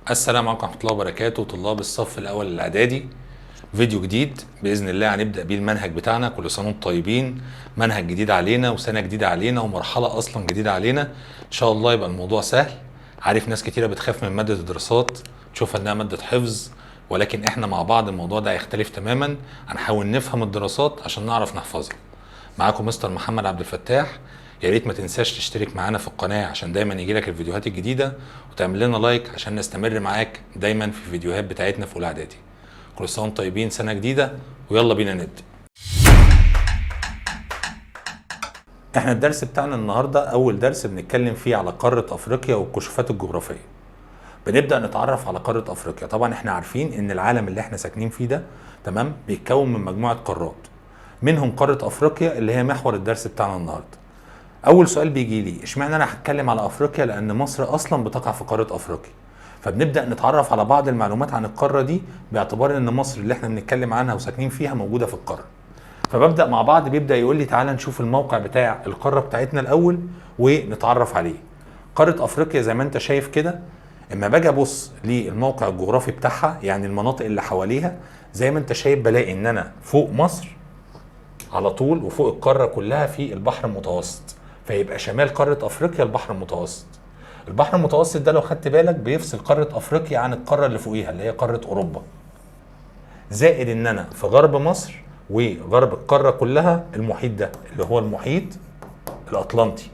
السلام عليكم ورحمة الله وبركاته. طلاب الصف الأول الإعدادي، فيديو جديد بإذن الله هنبدأ بيه المنهج بتاعنا. كل سنة وانتم طيبين، منهج جديد علينا وسنة جديدة علينا ومرحلة أصلا جديدة علينا. إن شاء الله يبقى الموضوع سهل. عارف ناس كتيرة بتخاف من مادة الدراسات، تشوفها إنها مادة حفظ، ولكن إحنا مع بعض الموضوع ده هيختلف تماما. هنحاول نفهم الدراسات عشان نعرف نحفظها. معاكم مستر محمد عبد الفتاح. يا ريت ما تنساش تشترك معانا في القناة عشان دايما يجيلك الفيديوهات الجديدة، وتعمل لنا لايك عشان نستمر معاك دايما في الفيديوهات بتاعتنا في اولى اعدادي. كل سنة وانتم طيبين، سنة جديدة ويلا بينا نبدأ. احنا الدرس بتاعنا النهاردة اول درس بنتكلم فيه على قارة افريقيا والكشوفات الجغرافية. بنبدأ نتعرف على قارة افريقيا. طبعا احنا عارفين ان العالم اللي احنا ساكنين فيه ده تمام بيتكون من مجموعة قارات، منهم قارة افريقيا اللي هي محور الدرس بتاعنا النهارده. اول سؤال بيجي لي، اشمعنى انا هتكلم على افريقيا؟ لان مصر اصلا بتقع في قاره افريقيا. فبنبدا نتعرف على بعض المعلومات عن القاره دي باعتبار ان مصر اللي احنا بنتكلم عنها وساكنين فيها موجوده في القاره. فببدا مع بعض، بيبدا يقول لي تعالى نشوف الموقع بتاع القاره بتاعتنا الاول ونتعرف عليه. قاره افريقيا زي ما انت شايف كده، اما باجي ابص للموقع الجغرافي بتاعها يعني المناطق اللي حواليها، زي ما انت شايف بلاقي ان انا فوق مصر على طول وفوق القاره كلها في البحر المتوسط. فيبقى شمال قاره افريقيا البحر المتوسط. البحر المتوسط ده لو خدت بالك بيفصل قاره افريقيا عن القاره اللي فوقيها اللي هي قاره اوروبا. زائد ان انا في غرب مصر وغرب القاره كلها المحيط ده اللي هو المحيط الاطلنطي.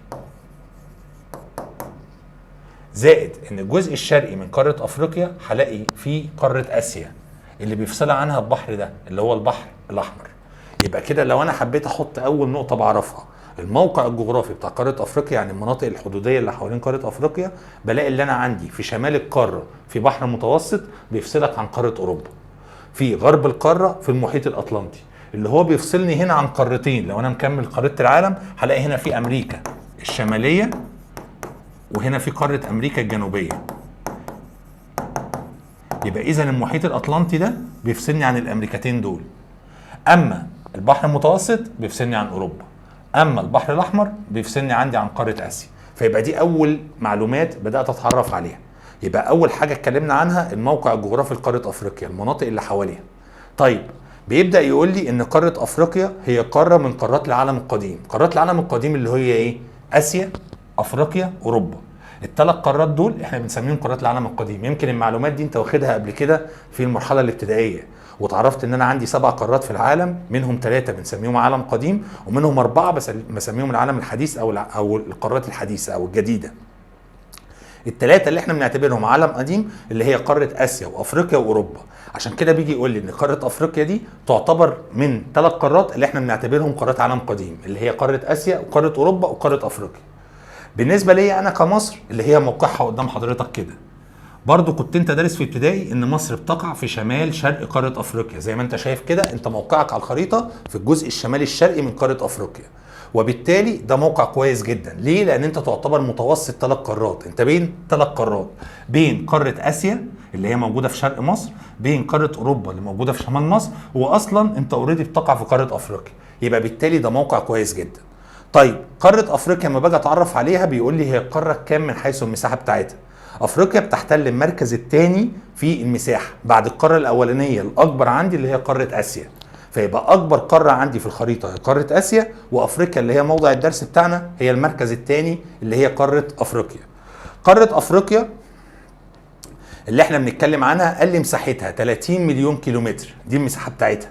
زائد ان الجزء الشرقي من قاره افريقيا هلاقي فيه قاره اسيا اللي بيفصلها عنها البحر ده اللي هو البحر الاحمر. يبقى كده لو انا حبيت احط اول نقطه بعرفها الموقع الجغرافي بتاع قاره افريقيا، يعني المناطق الحدوديه اللي حوالين قاره افريقيا، بلاقي اللي انا عندي في شمال القاره في بحر متوسط بيفصلك عن قاره اوروبا، في غرب القاره في المحيط الاطلنطي اللي هو بيفصلني هنا عن قارتين. لو انا مكمل خريطه العالم هلاقي هنا في امريكا الشماليه وهنا في قاره امريكا الجنوبيه. يبقى اذا المحيط الاطلنطي ده بيفصلني عن الامريكتين دول. اما البحر المتوسط بيفصلني عن اوروبا، اما البحر الاحمر بيفصلني عندي عن قاره اسيا. فيبقى دي اول معلومات بدات اتعرف عليها. يبقى اول حاجه اتكلمنا عنها الموقع الجغرافي لقاره افريقيا، المناطق اللي حواليها. طيب بيبدا يقول لي ان قاره افريقيا هي قاره من قارات العالم القديم. قارات العالم القديم اللي هي ايه؟ اسيا، افريقيا، اوروبا. الثلاث قارات دول احنا بنسميهم قارات العالم القديم. يمكن المعلومات دي انت واخدها قبل كده في المرحله الابتدائيه، وتعرفت ان انا عندي 7 قارات في العالم، منهم 3 بنسميهم عالم قديم، ومنهم 4 بسميهم العالم الحديث او القارات الحديثه او الجديده. الثلاثه اللي احنا بنعتبرهم عالم قديم اللي هي قاره اسيا وافريقيا واوروبا. عشان كده بيجي يقول لي ان قاره افريقيا دي تعتبر من 3 قارات اللي احنا بنعتبرهم قارات عالم قديم، اللي هي قاره اسيا وقاره اوروبا وقاره افريقيا. بالنسبه لي انا كمصر اللي هي موقعها قدام حضرتك كده، برضو كنت انت دارس في ابتدائي ان مصر بتقع في شمال شرق قاره افريقيا. زي ما انت شايف كده، انت موقعك على الخريطه في الجزء الشمالي الشرقي من قاره افريقيا. وبالتالي ده موقع كويس جدا. ليه؟ لان انت تعتبر متوسط 3 قارات. انت بين 3 قارات، بين قاره اسيا اللي هي موجوده في شرق مصر، بين قاره اوروبا اللي موجوده في شمال مصر، واصلا انت اوريدي بتقع في قاره افريقيا. يبقى بالتالي ده موقع كويس جدا. طيب قاره افريقيا لما باجي اتعرف عليها بيقول لي هي القاره كام من حيث المساحه بتاعتها. افريقيا بتحتل المركز الثاني في المساحه بعد القاره الاولانيه الاكبر عندي اللي هي قاره اسيا. فيبقى اكبر قاره عندي في الخريطه هي قاره اسيا، وافريقيا اللي هي موضع الدرس بتاعنا هي المركز الثاني اللي هي قاره افريقيا. قاره افريقيا اللي احنا بنتكلم عنها قال لي مساحتها 30 مليون كيلومتر، دي المساحه بتاعتها.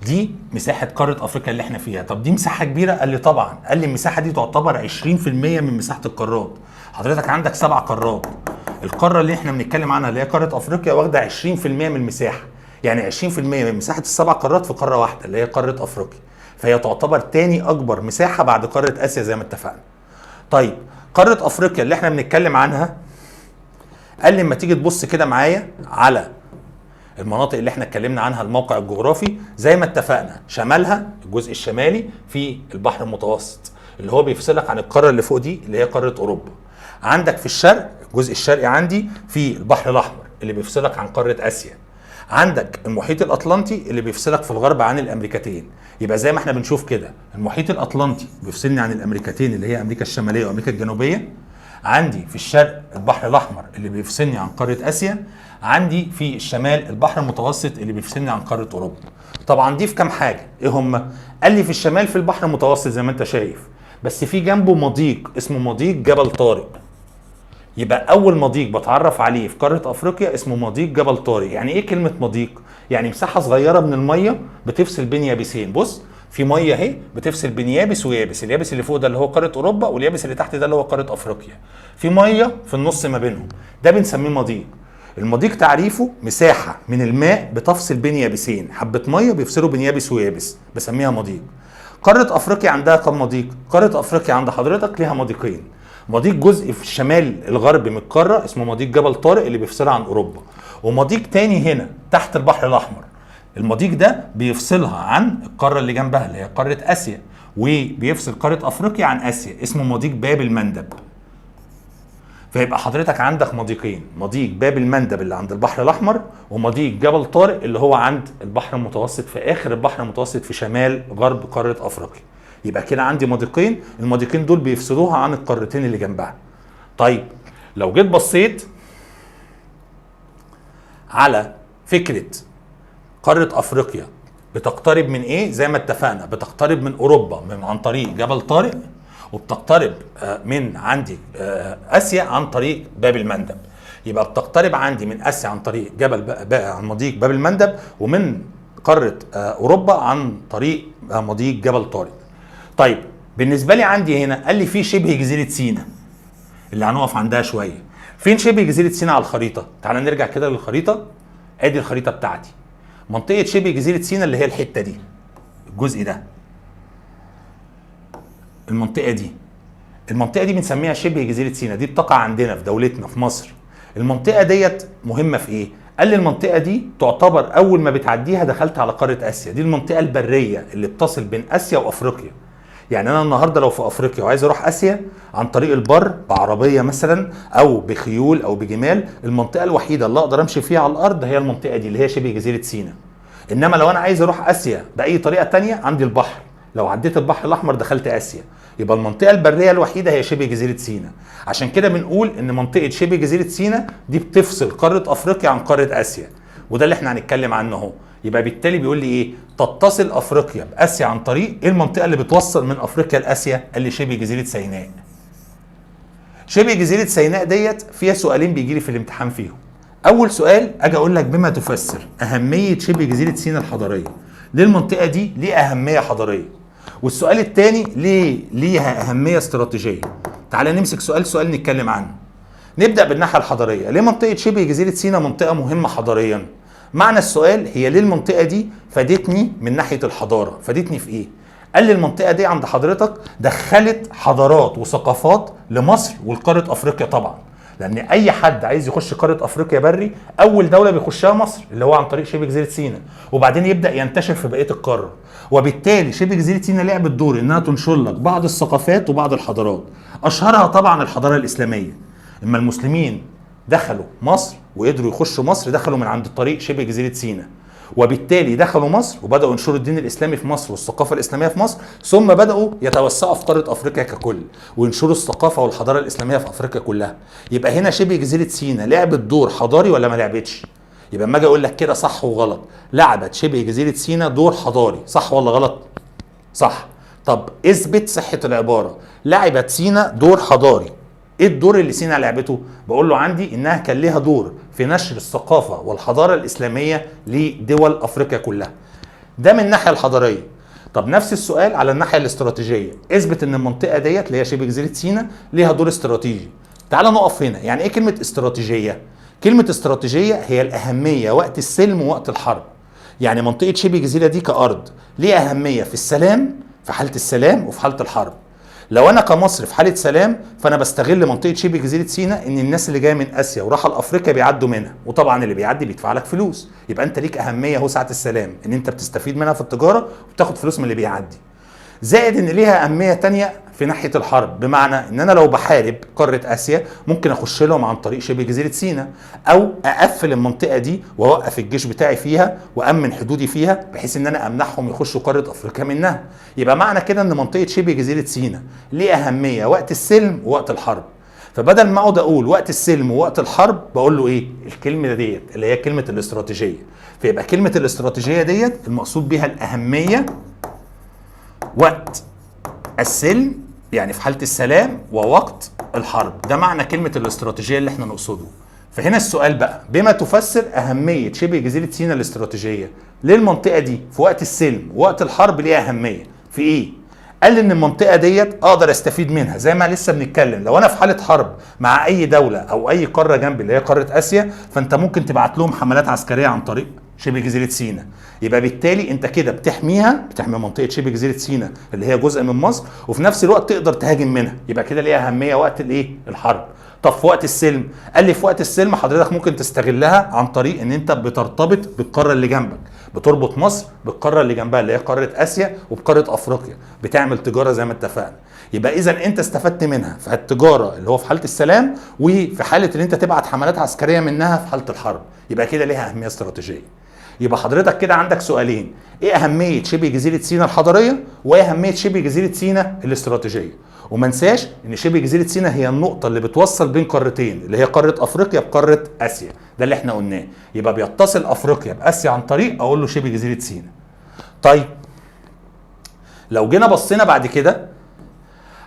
دي مساحه قاره افريقيا اللي احنا فيها. طب دي مساحه كبيره؟ قال لي طبعا. قال لي المساحه دي تعتبر 20% من مساحه القارات. حضرتك عندك 7 قارات، القاره اللي احنا بنتكلم عنها اللي هي قاره افريقيا واخده 20% من المساحه. يعني 20% من مساحه ال7 قارات في قاره واحده اللي هي قاره افريقيا. فهي تعتبر تاني اكبر مساحه بعد قاره اسيا زي ما اتفقنا. طيب قاره افريقيا اللي احنا بنتكلم عنها قال لي اما تيجي تبص كده معايا على المناطق اللي احنا اتكلمنا عنها الموقع الجغرافي، زي ما اتفقنا شمالها الجزء الشمالي في البحر المتوسط اللي هو بيفصلك عن القاره اللي فوق دي اللي هي قاره اوروبا. عندك في الشرق الجزء الشرقي عندي في البحر الاحمر اللي بيفصلك عن قاره اسيا. عندك المحيط الاطلنطي اللي بيفصلك في الغرب عن الامريكتين. يبقى زي ما احنا بنشوف كده المحيط الاطلنطي بيفصلني عن الامريكتين اللي هي امريكا الشماليه وامريكا الجنوبيه. عندي في الشرق البحر الاحمر اللي بيفصلني عن قاره اسيا، عندي في الشمال البحر المتوسط اللي بيفصلني عن قاره اوروبا. طبعا دي في كام حاجه، ايه هم؟ قال لي في الشمال في البحر المتوسط زي ما انت شايف، بس في جنبه مضيق اسمه مضيق جبل طارق. يبقى اول مضيق بتعرف عليه في قاره افريقيا اسمه مضيق جبل طارق. يعني ايه كلمه مضيق؟ يعني مساحه صغيره من الميه بتفصل بين يابسين. بص في ميه اهي بتفصل بين يابس ويابس، اليابس اللي فوق ده اللي هو قاره اوروبا، واليابس اللي تحت ده اللي هو قاره افريقيا، في ميه في النص ما بينهم، ده بنسميه مضيق. المضيق تعريفه مساحه من الماء بتفصل بين يابسين، حبه ميه بيفصلوا بين يابس ويابس، بسميها مضيق. قاره افريقيا عندها كم مضيق؟ قاره افريقيا عند حضرتك ليها مضيقين، مضيق جزء في الشمال الغربي من القاره اسمه مضيق جبل طارق اللي بيفصلها عن اوروبا، ومضيق تاني هنا تحت البحر الاحمر. المضيق ده بيفصلها عن القاره اللي جنبها اللي هي قاره اسيا، وبيفصل قاره افريقيا عن اسيا، اسمه مضيق باب المندب. فيبقى حضرتك عندك مضيقين، مضيق باب المندب اللي عند البحر الاحمر، ومضيق جبل طارق اللي هو عند البحر المتوسط في اخر البحر المتوسط في شمال غرب قاره افريقيا. يبقى كده عندي مضيقين، المضيقين دول بيفصلوها عن القارتين اللي جنبها. طيب لو جيت بصيت على فكره قاره افريقيا بتقترب من ايه؟ زي ما اتفقنا بتقترب من اوروبا عن طريق جبل طارق، وبتقترب من عندي اسيا عن طريق باب المندب. يبقى بتقترب عندي من اسيا عن طريق عن مضيق باب المندب، ومن قاره اوروبا عن طريق مضيق جبل طارق. طيب بالنسبه لي عندي هنا قال لي في شبه جزيره سيناء اللي هنقف عندها شويه. فين شبه جزيره سيناء على الخريطه؟ تعال نرجع كده للخريطه. ادي الخريطه بتاعتي، منطقه شبه جزيره سيناء اللي هي الحته دي، الجزء ده، المنطقه دي بنسميها شبه جزيره سيناء، دي بتقع عندنا في دولتنا في مصر. المنطقه ديت مهمه في ايه؟ قال لي المنطقه دي تعتبر اول ما بتعديها دخلت على قاره اسيا، دي المنطقه البريه اللي بتصل بين اسيا وافريقيا. يعني انا النهارده لو في افريقيا وعايز اروح اسيا عن طريق البر بعربيه مثلا او بخيول او بجمال، المنطقه الوحيده اللي اقدر امشي فيها على الارض هي المنطقه دي اللي هي شبه جزيره سيناء. انما لو انا عايز اروح اسيا باي طريقه تانية عندي البحر، لو عديت البحر الاحمر دخلت اسيا. يبقى المنطقه البريه الوحيده هي شبه جزيره سيناء. عشان كده بنقول ان منطقه شبه جزيره سيناء دي بتفصل قاره افريقيا عن قاره اسيا، وده اللي احنا هنتكلم عنه اهو. يبقى بالتالي بيقول لي ايه؟ تتصل افريقيا باسيا عن طريق ايه؟ المنطقه اللي بتوصل من افريقيا لاسيا؟ قال لي شبه جزيره سيناء. شبه جزيره سيناء ديت فيها سؤالين بيجي لي في الامتحان فيهم. اول سؤال اجي اقول لك بما تفسر اهميه شبه جزيره سيناء الحضاريه. ليه المنطقه دي ليه اهميه حضاريه؟ والسؤال الثاني ليه ليها اهميه استراتيجيه؟ تعال نمسك سؤال نتكلم عنه. نبدا بالناحيه الحضاريه. ليه منطقه شبه جزيره سيناء منطقه مهمه حضاريا؟ معنى السؤال هي ليه المنطقه دي فادتني من ناحيه الحضاره؟ فادتني في ايه؟ قال لي المنطقه دي عند حضرتك دخلت حضارات وثقافات لمصر ولقاره افريقيا طبعا، لان اي حد عايز يخش قاره افريقيا بري اول دوله بيخشها مصر اللي هو عن طريق شبه جزيره سيناء، وبعدين يبدا ينتشر في بقيه القاره. وبالتالي شبه جزيره سيناء لعبت دور انها تنشر لك بعض الثقافات وبعض الحضارات، اشهرها طبعا الحضاره الاسلاميه. اما المسلمين دخلوا مصر وقدروا يخشوا مصر دخلوا من عند طريق شبه جزيره سيناء، وبالتالي دخلوا مصر وبداوا ينشروا الدين الاسلامي في مصر والثقافه الاسلاميه في مصر، ثم بداوا يتوسعوا في قاره افريقيا ككل وينشروا الثقافه والحضاره الاسلاميه في افريقيا كلها. يبقى هنا شبه جزيره سيناء لعبت دور حضاري ولا ما لعبتش؟ يبقى اما اجي اقول لك كده صح وغلط، لعبت شبه جزيره سيناء دور حضاري، صح ولا غلط؟ صح. طب اثبت صحه العباره، لعبت سيناء دور حضاري. ايه الدور اللي سيناء لعبته؟ بقول له عندي انها كان ليها دور في نشر الثقافه والحضاره الاسلاميه لدول افريقيا كلها. ده من الناحيه الحضاريه. طب نفس السؤال على الناحيه الاستراتيجيه، اثبت ان المنطقه ديت اللي هي شبه جزيره سيناء ليها دور استراتيجي. تعال نقف هنا. يعني ايه كلمه استراتيجيه؟ كلمه استراتيجيه هي الاهميه وقت السلم ووقت الحرب. يعني منطقه شبه الجزيره دي كارض ليها اهميه في السلام، في حاله السلام وفي حاله الحرب. لو انا كمصر في حاله سلام فانا بستغل منطقه شبه جزيره سيناء ان الناس اللي جايه من اسيا وراحه لافريقيا بيعدوا منها، وطبعا اللي بيعدي بيدفع لك فلوس، يبقى انت ليك اهميه اهو ساعه السلام ان انت بتستفيد منها في التجاره وبتاخد فلوس من اللي بيعدي. زائد ان ليها اهميه تانية في ناحيه الحرب، بمعنى ان انا لو بحارب قاره اسيا ممكن اخش لهم عن طريق شبه جزيره سيناء، او اقفل المنطقه دي واوقف الجيش بتاعي فيها وامن حدودي فيها بحيث ان انا امنعهم يخشوا قاره افريقيا منها. يبقى معنى كده ان منطقه شبه جزيره سيناء ليه اهميه وقت السلم ووقت الحرب. فبدل ما اقعد اقول وقت السلم ووقت الحرب، بقول له ايه؟ الكلمه ديت اللي هي كلمه الاستراتيجيه. فيبقى كلمه الاستراتيجيه ديت المقصود بيها الاهميه وقت السلم، يعني في حاله السلام، ووقت الحرب. ده معنى كلمه الاستراتيجيه اللي احنا نقصده. فهنا السؤال بقى، بما تفسر اهميه شبه جزيره سيناء الاستراتيجيه؟ ليه المنطقه دي في وقت السلم ووقت الحرب ليها اهميه؟ في ايه؟ قال لي ان المنطقه ديت اقدر استفيد منها زي ما لسه بنتكلم. لو انا في حاله حرب مع اي دوله او اي قاره جنبي اللي هي قاره اسيا، فانت ممكن تبعت لهم حملات عسكريه عن طريق شبه جزيره سيناء. يبقى بالتالي انت كده بتحميها، بتحمي منطقه شبه جزيره سيناء اللي هي جزء من مصر، وفي نفس الوقت تقدر تهاجم منها. يبقى كده ليها اهميه وقت الايه؟ الحرب. طب في وقت السلم؟ قال لي في وقت السلم حضرتك ممكن تستغلها عن طريق ان انت بترتبط بالقاره اللي جنبك، بتربط مصر بالقاره اللي جنبها اللي هي قاره اسيا وبقاره افريقيا، بتعمل تجاره زي ما اتفقنا. يبقى اذا انت استفدت منها في التجاره اللي هو في حاله السلام، وفي حاله ان انت تبعت حملات عسكريه منها في حاله الحرب. يبقى كده ليها اهميه استراتيجيه. يبقى حضرتك كده عندك سؤالين: ايه اهميه شبه جزيره سيناء الحضاريه؟ وايه اهميه شبه جزيره سيناء الاستراتيجيه؟ وما نساش ان شبه جزيره سيناء هي النقطه اللي بتوصل بين قارتين، اللي هي قاره افريقيا بقاره اسيا. ده اللي احنا قلناه. يبقى بيتصل افريقيا باسيا عن طريق اقول له شبه جزيره سيناء. طيب لو جينا بصينا بعد كده،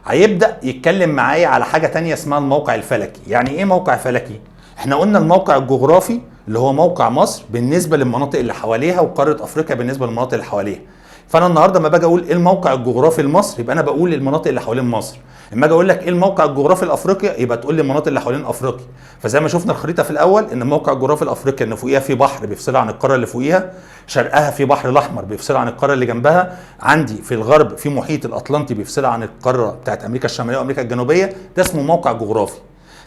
هيبدا يتكلم معايا على حاجه تانية اسمها الموقع الفلكي. يعني ايه موقع فلكي؟ احنا قلنا الموقع الجغرافي اللي هو موقع مصر بالنسبه للمناطق اللي حواليها، وقاره افريقيا بالنسبه للمناطق اللي حواليها. فانا النهارده لما باجي اقول ايه الموقع الجغرافي لمصر، يبقى انا بقول المناطق اللي حوالين مصر. اما اجي اقول لك ايه الموقع الجغرافي لافريقيا، يبقى تقول لي المناطق اللي حوالين افريقيا. فزي ما شفنا الخريطه في الاول، ان الموقع الجغرافي لافريقيا ان فوقيها في بحر بيفصلها عن القاره اللي فوقيها، شرقها في بحر الاحمر بيفصلها عن القاره اللي جنبها، عندي في الغرب في محيط الاطلنطي بيفصلها عن القاره بتاعت امريكا الشماليه وامريكا الجنوبيه. ده اسمه موقع جغرافي.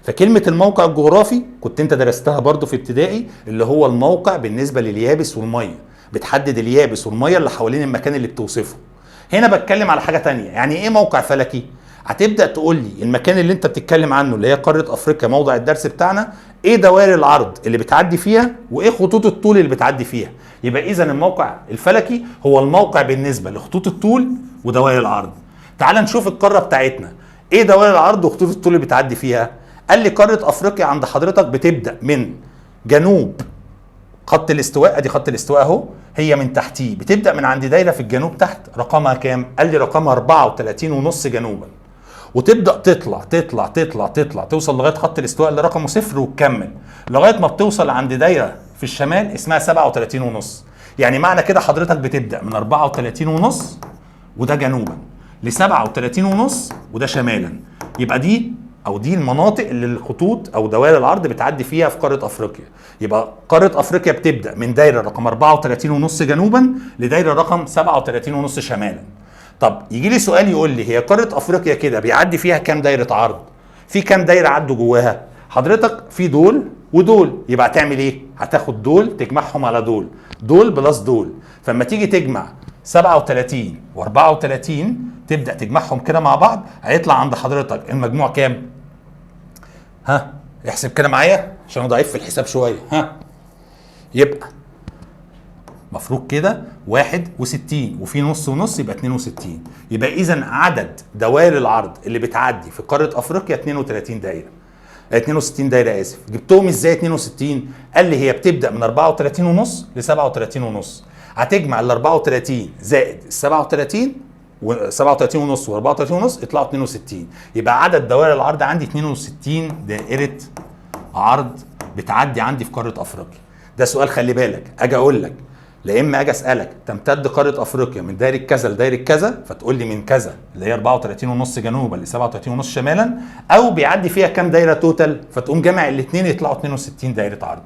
فكلمة الموقع الجغرافي كنت انت درستها برضو في ابتدائي، اللي هو الموقع بالنسبة لليابس والمية، بتحدد اليابس والمية اللي حوالين المكان اللي بتوصفه. هنا بتكلم على حاجة تانية. يعني ايه موقع فلكي؟ هتبدأ تقول لي المكان اللي انت بتتكلم عنه اللي هي قارة افريقيا، موضع الدرس بتاعنا، ايه دوائر العرض اللي بتعدي فيها وايه خطوط الطول اللي بتعدي فيها. يبقى اذا الموقع الفلكي هو الموقع بالنسبة لخطوط الطول ودوائر العرض. تعال نشوف القارة بتاعتنا، ايه دوائر العرض وخطوط الطول اللي بتعدي فيها. قال لي قارة افريقيا عند حضرتك بتبدأ من جنوب خط الاستواء، ادي خط الاستواء اهو، هي من تحتيه بتبدأ من عند دايرة في الجنوب تحت، رقمها كام؟ قال لي رقمها 34.5 جنوبا، وتبدأ تطلع تطلع تطلع تطلع توصل لغاية خط الاستواء اللي رقمه 0 وتكمل لغاية ما بتوصل عند دايرة في الشمال اسمها 37.5. يعني معنى كده حضرتك بتبدأ من 34.5 وده جنوبا ل 37.5 وده شمالا. يبقى دي المناطق اللي الخطوط او دوائر العرض بتعدي فيها في قاره افريقيا. يبقى قاره افريقيا بتبدا من دايره رقم 34.5 جنوبا لدايره رقم 37.5 شمالا. طب يجي لي سؤال يقول لي هي قاره افريقيا كده بيعدي فيها كام دايره عرض؟ في كام دايره عدوا جواها؟ حضرتك في دول ودول. يبقى هتعمل ايه؟ هتاخد دول تجمعهم على دول، دول بلس دول. فلما تيجي تجمع 37 و34 تبدا تجمعهم كده مع بعض، هيطلع عند حضرتك المجموع كام؟ ها احسب كده معايا عشان انا ضعيف في الحساب شويه. ها يبقى مفروض كده 61 وفي نص ونص يبقى 62. يبقى اذا عدد دوائر العرض اللي بتعدي في قاره افريقيا 32 دايره، 62 دايره اسف. جبتهم ازاي 62؟ قال لي هي بتبدا من 34.5 ل 37.5. هتجمع ال 34 زائد ال 37 و37 ونص و34 ونص يطلعوا 62. يبقى عدد دوائر العرض عندي 62 دائره عرض بتعدي عندي في قاره افريقيا. ده سؤال خلي بالك، اجي اقول لك لا اما اجي اسالك تمتد قاره افريقيا من دايره كذا لدايره كذا، فتقول لي من كذا اللي هي 34.5 جنوبا ل 37.5 شمالا، او بيعدي فيها كام دايره توتال، فتقوم جامع الاثنين يطلعوا 62 دايره عرض.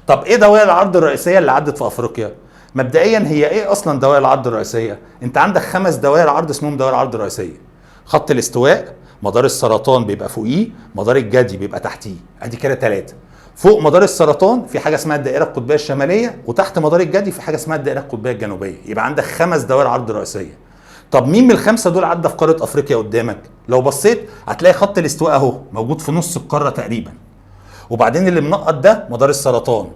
طب ايه دوائر العرض الرئيسيه اللي عدت في افريقيا؟ مبدئيا هي ايه اصلا دوائر العرض الرئيسيه؟ انت عندك 5 دوائر عرض اسمهم دوائر عرض رئيسيه. خط الاستواء، مدار السرطان بيبقى فوقيه، مدار الجدي بيبقى تحتيه، ادي كده 3. فوق مدار السرطان في حاجه اسمها الدائره القطبيه الشماليه، وتحت مدار الجدي في حاجه اسمها الدائره القطبيه الجنوبيه. يبقى عندك 5 دوائر عرض رئيسيه. طب مين من ال5 دول عدى في قاره افريقيا قدامك؟ لو بصيت هتلاقي خط الاستواء اهو موجود في نص القاره تقريبا، وبعدين اللي منقط ده مدار السرطان،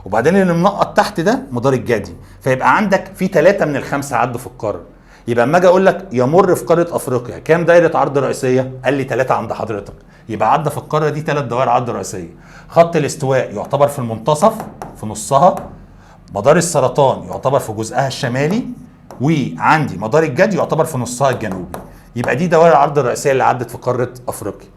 وبعدين اللي منقط تحت ده مدار الجدي. فيبقى عندك في 3 من ال5 عدوا في القاره. يبقى اما اجي اقول لك يمر في قاره افريقيا كام دايره عرض رئيسيه؟ قال لي 3 عند حضرتك. يبقى عدى في القاره دي 3 دوائر عرض رئيسيه. خط الاستواء يعتبر في المنتصف في نصها، مدار السرطان يعتبر في جزءها الشمالي، وعندي مدار الجدي يعتبر في نصها الجنوبي. يبقى دي دوائر العرض الرئيسيه اللي عدت في قاره افريقيا.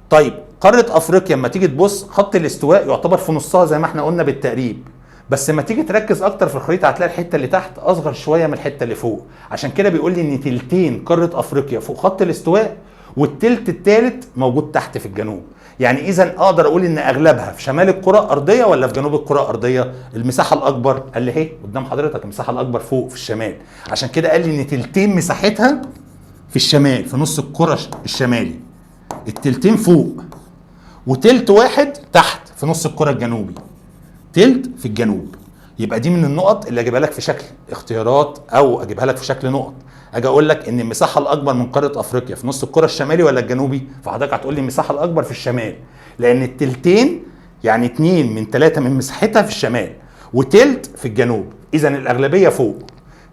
طيب قاره افريقيا اما تيجي تبص خط الاستواء يعتبر في نصها زي ما احنا قلنا بالتقريب، بس لما تيجي تركز اكتر في الخريطه هتلاقي الحته اللي تحت اصغر شويه من الحته اللي فوق. عشان كده بيقول لي ان تلتين قاره افريقيا فوق خط الاستواء والتلت الثالث موجود تحت في الجنوب. يعني اذا اقدر اقول ان اغلبها في شمال الكره الارضيه ولا في جنوب الكره الارضيه؟ المساحه الاكبر قال لي اهي قدام حضرتك، المساحه الاكبر فوق في الشمال. عشان كده قال لي ان تلتين مساحتها في الشمال في نص الكره الشمالي، التلتين فوق وتلت واحد تحت في نص الكره الجنوبي، تلت في الجنوب. يبقى دي من النقط اللي اجيبها لك في شكل اختيارات او اجيبها لك في شكل نقط. اجي اقول لك ان المساحه الاكبر من قاره افريقيا في نص الكره الشمالي ولا الجنوبي؟ فحضرتك هتقول لي المساحه الاكبر في الشمال، لان التلتين يعني 2 من 3 من مساحتها في الشمال وتلت في الجنوب، اذا الاغلبيه فوق.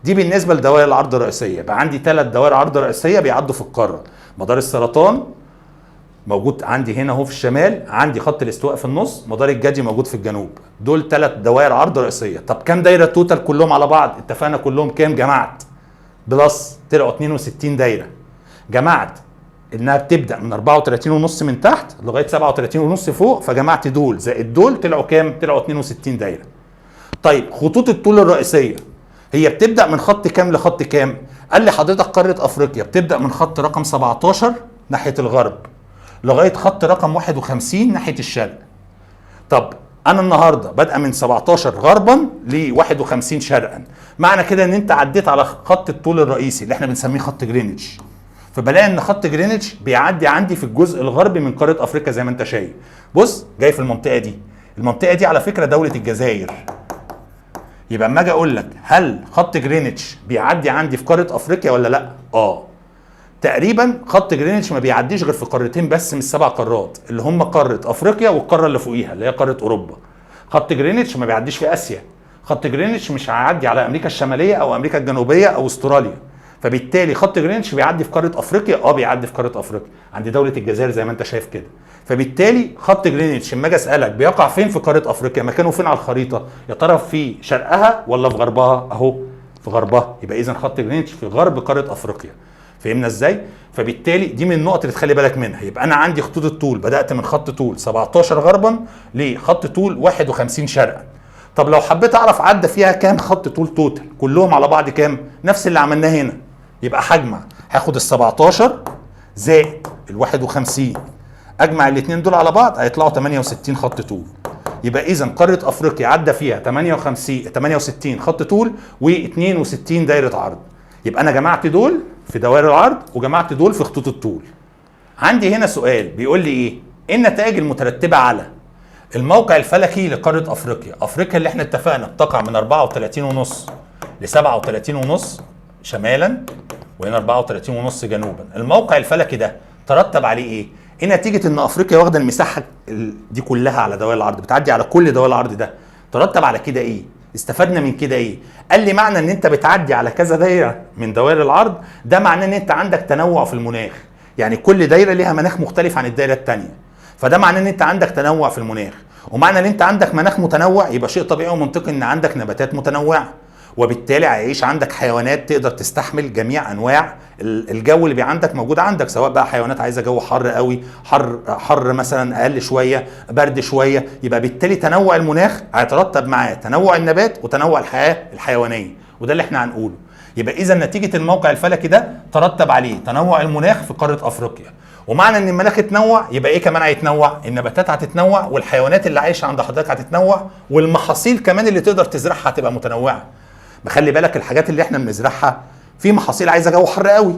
دي بالنسبه لدوائر العرض الرئيسيه. يبقى عندي 3 دوائر عرض رئيسيه بيعدوا في القاره. مدار السرطان موجود عندي هنا اهو في الشمال، عندي خط الاستواء في النص، مدار الجدي موجود في الجنوب. دول 3 دوائر عرض رئيسيه. طب كام دايره توتال كلهم على بعض؟ اتفقنا كلهم كام؟ جمعت بلس طلعوا 62 دايره. جمعت انها بتبدا من 34.5 من تحت لغايه 37.5 فوق، فجمعت دول زائد دول طلعوا كام؟ طلعوا 62 دايره. طيب خطوط الطول الرئيسيه هي بتبدا من خط كام لخط كام؟ قال لي حضرتك قاره افريقيا بتبدا من خط رقم 17 ناحيه الغرب لغايه خط رقم 51 ناحيه الشرق. طب انا النهارده بادئه من 17 غربا ل 51 شرقا، معنى كده ان انت عديت على خط الطول الرئيسي اللي احنا بنسميه خط جرينتش. فبلاقي ان خط جرينتش بيعدي عندي في الجزء الغربي من قاره افريقيا زي ما انت شايف. بص جاي في المنطقه دي، المنطقه دي على فكره دوله الجزائر. يبقى اما اجي اقول لك هل خط جرينتش بيعدي عندي في قاره افريقيا ولا لا؟ تقريبا خط جرينتش ما بيعديش غير في قارتين بس من ال7 قارات، اللي هم قاره افريقيا والقاره اللي فوقيها اللي هي قاره اوروبا. خط جرينتش ما بيعديش في اسيا. خط جرينتش مش هيعدي على امريكا الشماليه او امريكا الجنوبيه او استراليا. فبالتالي خط جرينتش بيعدي في قاره افريقيا. بيعدي في قاره افريقيا عند دوله الجزائر زي ما انت شايف كده. فبالتالي خط جرينتش لما اجي اسالك بيقع فين في قاره افريقيا، مكانه فين على الخريطه؟ يا ترى في شرقها ولا في غربها؟ اهو في غربها. يبقى اذا خط جرينتش في غرب قاره افريقيا. فهمنا ازاي؟ فبالتالي دي من النقط اللي تخلي بالك منها. يبقى انا عندي خطوط الطول بدات من خط طول 17 غربا لخط طول 51 شرقا. طب لو حبيت اعرف عدى فيها كام خط طول توتال كلهم على بعض كام؟ نفس اللي عملناه هنا. يبقى هجمع، هاخد ال 17 زائد ال 51، اجمع الاثنين دول على بعض هيطلعوا 68 خط طول. يبقى اذا قاره افريقيا عدى فيها 68 خط طول و62 دايره عرض. يبقى انا جمعت دول في دوائر العرض وجمعت دول في خطوط الطول. عندي هنا سؤال بيقول لي ايه النتائج المترتبه على الموقع الفلكي لقاره افريقيا. افريقيا اللي احنا اتفقنا بتقع من 34.5 ل 37.5 شمالا، وهنا 34.5 جنوبا. الموقع الفلكي ده ترتب عليه ايه؟ ايه نتيجه ان افريقيا واخده المساحه دي كلها على دوائر العرض، بتعدي على كل دوائر العرض ده؟ ترتب على كده ايه؟ استفدنا من كده ايه؟ قال لي معنى ان انت بتعدي على كذا دايره من دوائر العرض ده معناه ان انت عندك تنوع في المناخ. يعني كل دايره ليها مناخ مختلف عن الدايره الثانيه. فده معناه ان انت عندك تنوع في المناخ، ومعنى ان انت عندك مناخ متنوع يبقى شيء طبيعي ومنطقي ان عندك نباتات متنوعه، وبالتالي هيعيش عندك حيوانات تقدر تستحمل جميع انواع الجو اللي عندك موجود عندك، سواء بقى حيوانات عايزه جو حر قوي، حر مثلا اقل شويه، برد شويه. يبقى بالتالي تنوع المناخ هيترتب معاه تنوع النبات وتنوع الحياه الحيوانيه، وده اللي احنا هنقوله. يبقى اذا نتيجه الموقع الفلكي ده ترتب عليه تنوع المناخ في قاره افريقيا. ومعنى ان المناخ اتنوع يبقى ايه كمان هيتنوع؟ النباتات هتتنوع، والحيوانات اللي عايشه عند حضرتك هتتنوع، والمحاصيل كمان اللي تقدر تزرعها هتبقى متنوعه. بخلي بالك الحاجات اللي احنا بنزرعها في محاصيل عايزه جو حر قوي،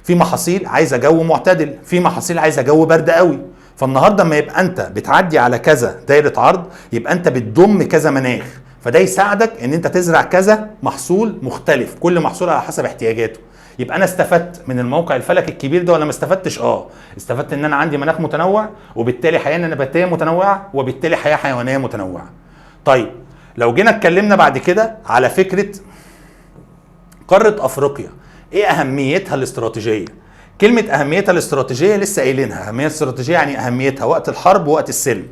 في محاصيل عايزه جو معتدل، في محاصيل عايزه جو برد قوي. فالنهارده لما يبقى انت بتعدي على كذا دايره عرض يبقى انت بتضم كذا مناخ، فده يساعدك ان انت تزرع كذا محصول مختلف، كل محصول على حسب احتياجاته. يبقى انا استفدت من الموقع الفلكي الكبير ده ولا ما استفدتش؟ استفدت ان انا عندي مناخ متنوع، وبالتالي حياه نباتيه متنوعه، وبالتالي حياه حيوانيه متنوعه. طيب لو جينا اتكلمنا بعد كده على فكره قاره افريقيا ايه اهميتها الاستراتيجيه؟ كلمه اهميتها الاستراتيجيه لسه قايلينها. اهميه استراتيجيه يعني اهميتها وقت الحرب ووقت السلم.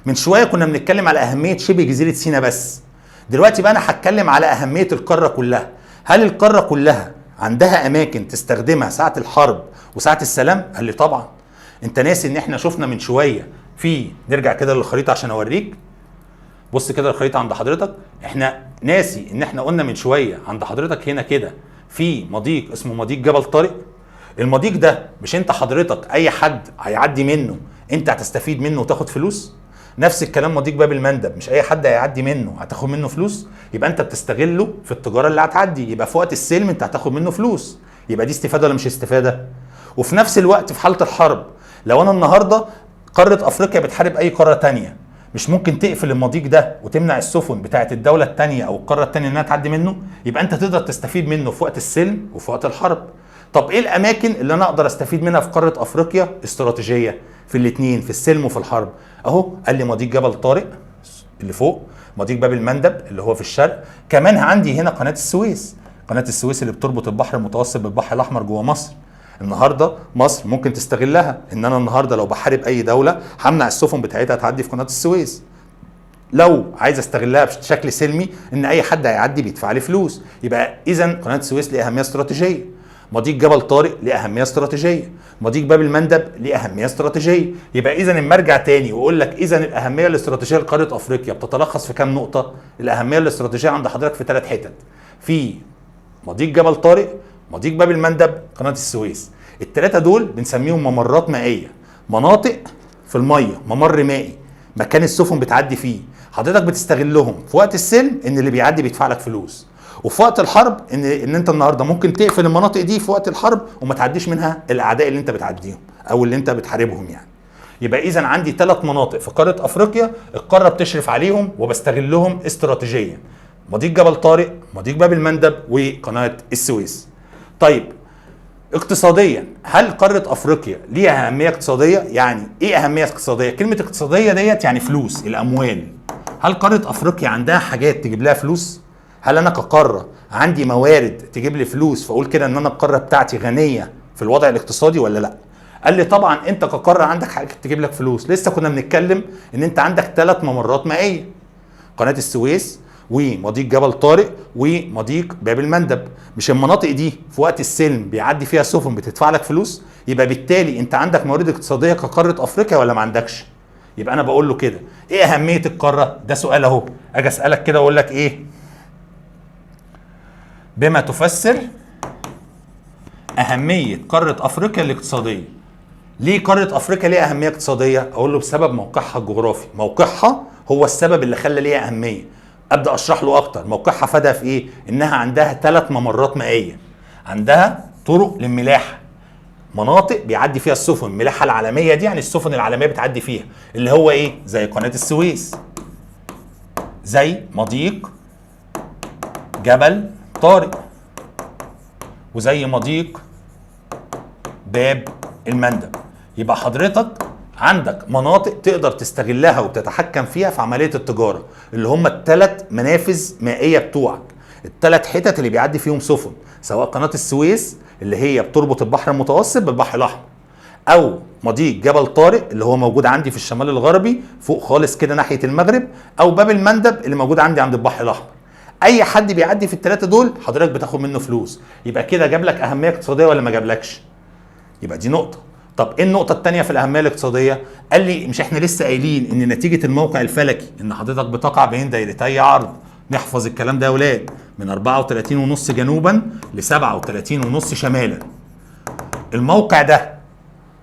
من شويه كنا بنتكلم على اهميه شبه جزيره سيناء بس، دلوقتي بقى انا هتكلم على اهميه القاره كلها. هل القاره كلها عندها اماكن تستخدمها ساعه الحرب وساعه السلام؟ قال لي طبعا. انت ناسي ان احنا شفنا من شويه نرجع كده للخريطه عشان اوريك. بص كده الخريطه عند حضرتك، احنا ناسي ان احنا قلنا من شويه عند حضرتك هنا كده في مضيق اسمه مضيق جبل طارق. المضيق ده مش انت حضرتك اي حد هيعدي منه انت هتستفيد منه وتاخد فلوس؟ نفس الكلام مضيق باب المندب، مش اي حد هيعدي منه هتاخد منه فلوس؟ يبقى انت بتستغله في التجاره اللي هتعدي، يبقى في وقت السلم انت هتاخد منه فلوس. يبقى دي استفاده ولا مش استفاده؟ وفي نفس الوقت في حاله الحرب، لو انا النهارده قاره افريقيا بتحارب اي قاره تانية، مش ممكن تقفل المضيق ده وتمنع السفن بتاعه الدوله التانية او القاره التانية انها تعدي منه؟ يبقى انت تقدر تستفيد منه في وقت السلم وفي وقت الحرب. طب ايه الاماكن اللي انا اقدر استفيد منها في قاره افريقيا استراتيجيه في الاثنين، في السلم وفي الحرب؟ اهو قال لي مضيق جبل طارق اللي فوق، مضيق باب المندب اللي هو في الشرق، كمان عندي هنا قناه السويس. قناه السويس اللي بتربط البحر المتوسط بالبحر الاحمر جوه مصر. النهارده مصر ممكن تستغلها، ان انا النهارده لو بحارب اي دوله همنع السفن بتاعتها تعدي في قناه السويس. لو عايز استغلها بشكل سلمي، ان اي حد هيعدي بيدفع لي فلوس. يبقى اذا قناه السويس ليها اهميه استراتيجيه، مضيق جبل طارق ليه اهميه استراتيجيه، مضيق باب المندب ليه اهميه استراتيجيه. يبقى اذا المرجع تاني واقول لك اذا الاهميه الاستراتيجيه لقاره افريقيا بتتلخص في كام نقطه؟ الاهميه الاستراتيجيه عند حضرتك في 3 حتت، في مضيق جبل طارق، مضيق باب المندب، قناه السويس. ال3 دول بنسميهم ممرات مائيه، مناطق في الميه، ممر مائي، مكان السفن بتعدي فيه. حضرتك بتستغلهم في وقت السلم ان اللي بيعدي بيدفع لك فلوس، وفي وقت الحرب ان انت النهارده ممكن تقفل المناطق دي في وقت الحرب وما تعديش منها الاعداء اللي انت بتعديهم او اللي انت بتحاربهم يعني. يبقى اذا عندي 3 مناطق في قاره افريقيا القاره بتشرف عليهم وبستغلهم استراتيجيا، مضيق جبل طارق، مضيق باب المندب، وقناه السويس. طيب اقتصاديا، هل قاره افريقيا ليها اهميه اقتصاديه؟ يعني ايه اهميه اقتصاديه؟ كلمه اقتصاديه ديت يعني فلوس، الاموال. هل قاره افريقيا عندها حاجات تجيب لها فلوس؟ هل انا كقاره عندي موارد تجيب لي فلوس فاقول كده ان انا القاره بتاعتي غنيه في الوضع الاقتصادي ولا لا؟ قال لي طبعا انت كقاره عندك حاجات تجيب لك فلوس. لسه كنا بنتكلم ان انت عندك 3 ممرات مائيه، قناه السويس ومضيق جبل طارق ومضيق باب المندب. مش المناطق دي في وقت السلم بيعدي فيها سفن بتدفع لك فلوس؟ يبقى بالتالي انت عندك موارد اقتصاديه كقاره افريقيا ولا ما عندكش؟ يبقى انا بقول له كده ايه اهميه القاره؟ ده سؤال اهو. اجي اسالك كده واقول لك ايه؟ بما تفسر اهميه قاره افريقيا الاقتصاديه. ليه قاره افريقيا ليها اهميه اقتصاديه؟ اقول له بسبب موقعها الجغرافي. موقعها هو السبب اللي خلى ليها اهميه. ابدا اشرح له اكتر. موقعها فادها في ايه؟ انها عندها 3 ممرات مائيه، عندها طرق للملاحه، مناطق بيعدي فيها السفن. الملاحه العالميه دي يعني السفن العالميه بتعدي فيها، اللي هو ايه؟ زي قناه السويس، زي مضيق جبل طارق، وزي مضيق باب المندب. يبقى حضرتك عندك مناطق تقدر تستغلها وبتتحكم فيها في عملية التجارة، اللي هم ال3 منافذ مائية بتوعك، ال3 حتت اللي بيعدي فيهم سفن، سواء قناة السويس اللي هي بتربط البحر المتوسط بالبحر الأحمر، أو مضيق جبل طارق اللي هو موجود عندي في الشمال الغربي فوق خالص كده ناحية المغرب، أو باب المندب اللي موجود عندي عند البحر الأحمر. اي حد بيعدي في ال3 دول حضرتك بتاخد منه فلوس. يبقى كده جاب لك اهميه اقتصاديه ولا ما جابلكش؟ يبقى دي نقطه. طب ايه النقطه الثانيه في الاهميه الاقتصاديه؟ قال لي مش احنا لسه قايلين ان نتيجه الموقع الفلكي ان حضرتك بتقع بين دايرتي عرض، نحفظ الكلام ده يا اولاد، من 34.5 جنوبا ل 37.5 شمالا. الموقع ده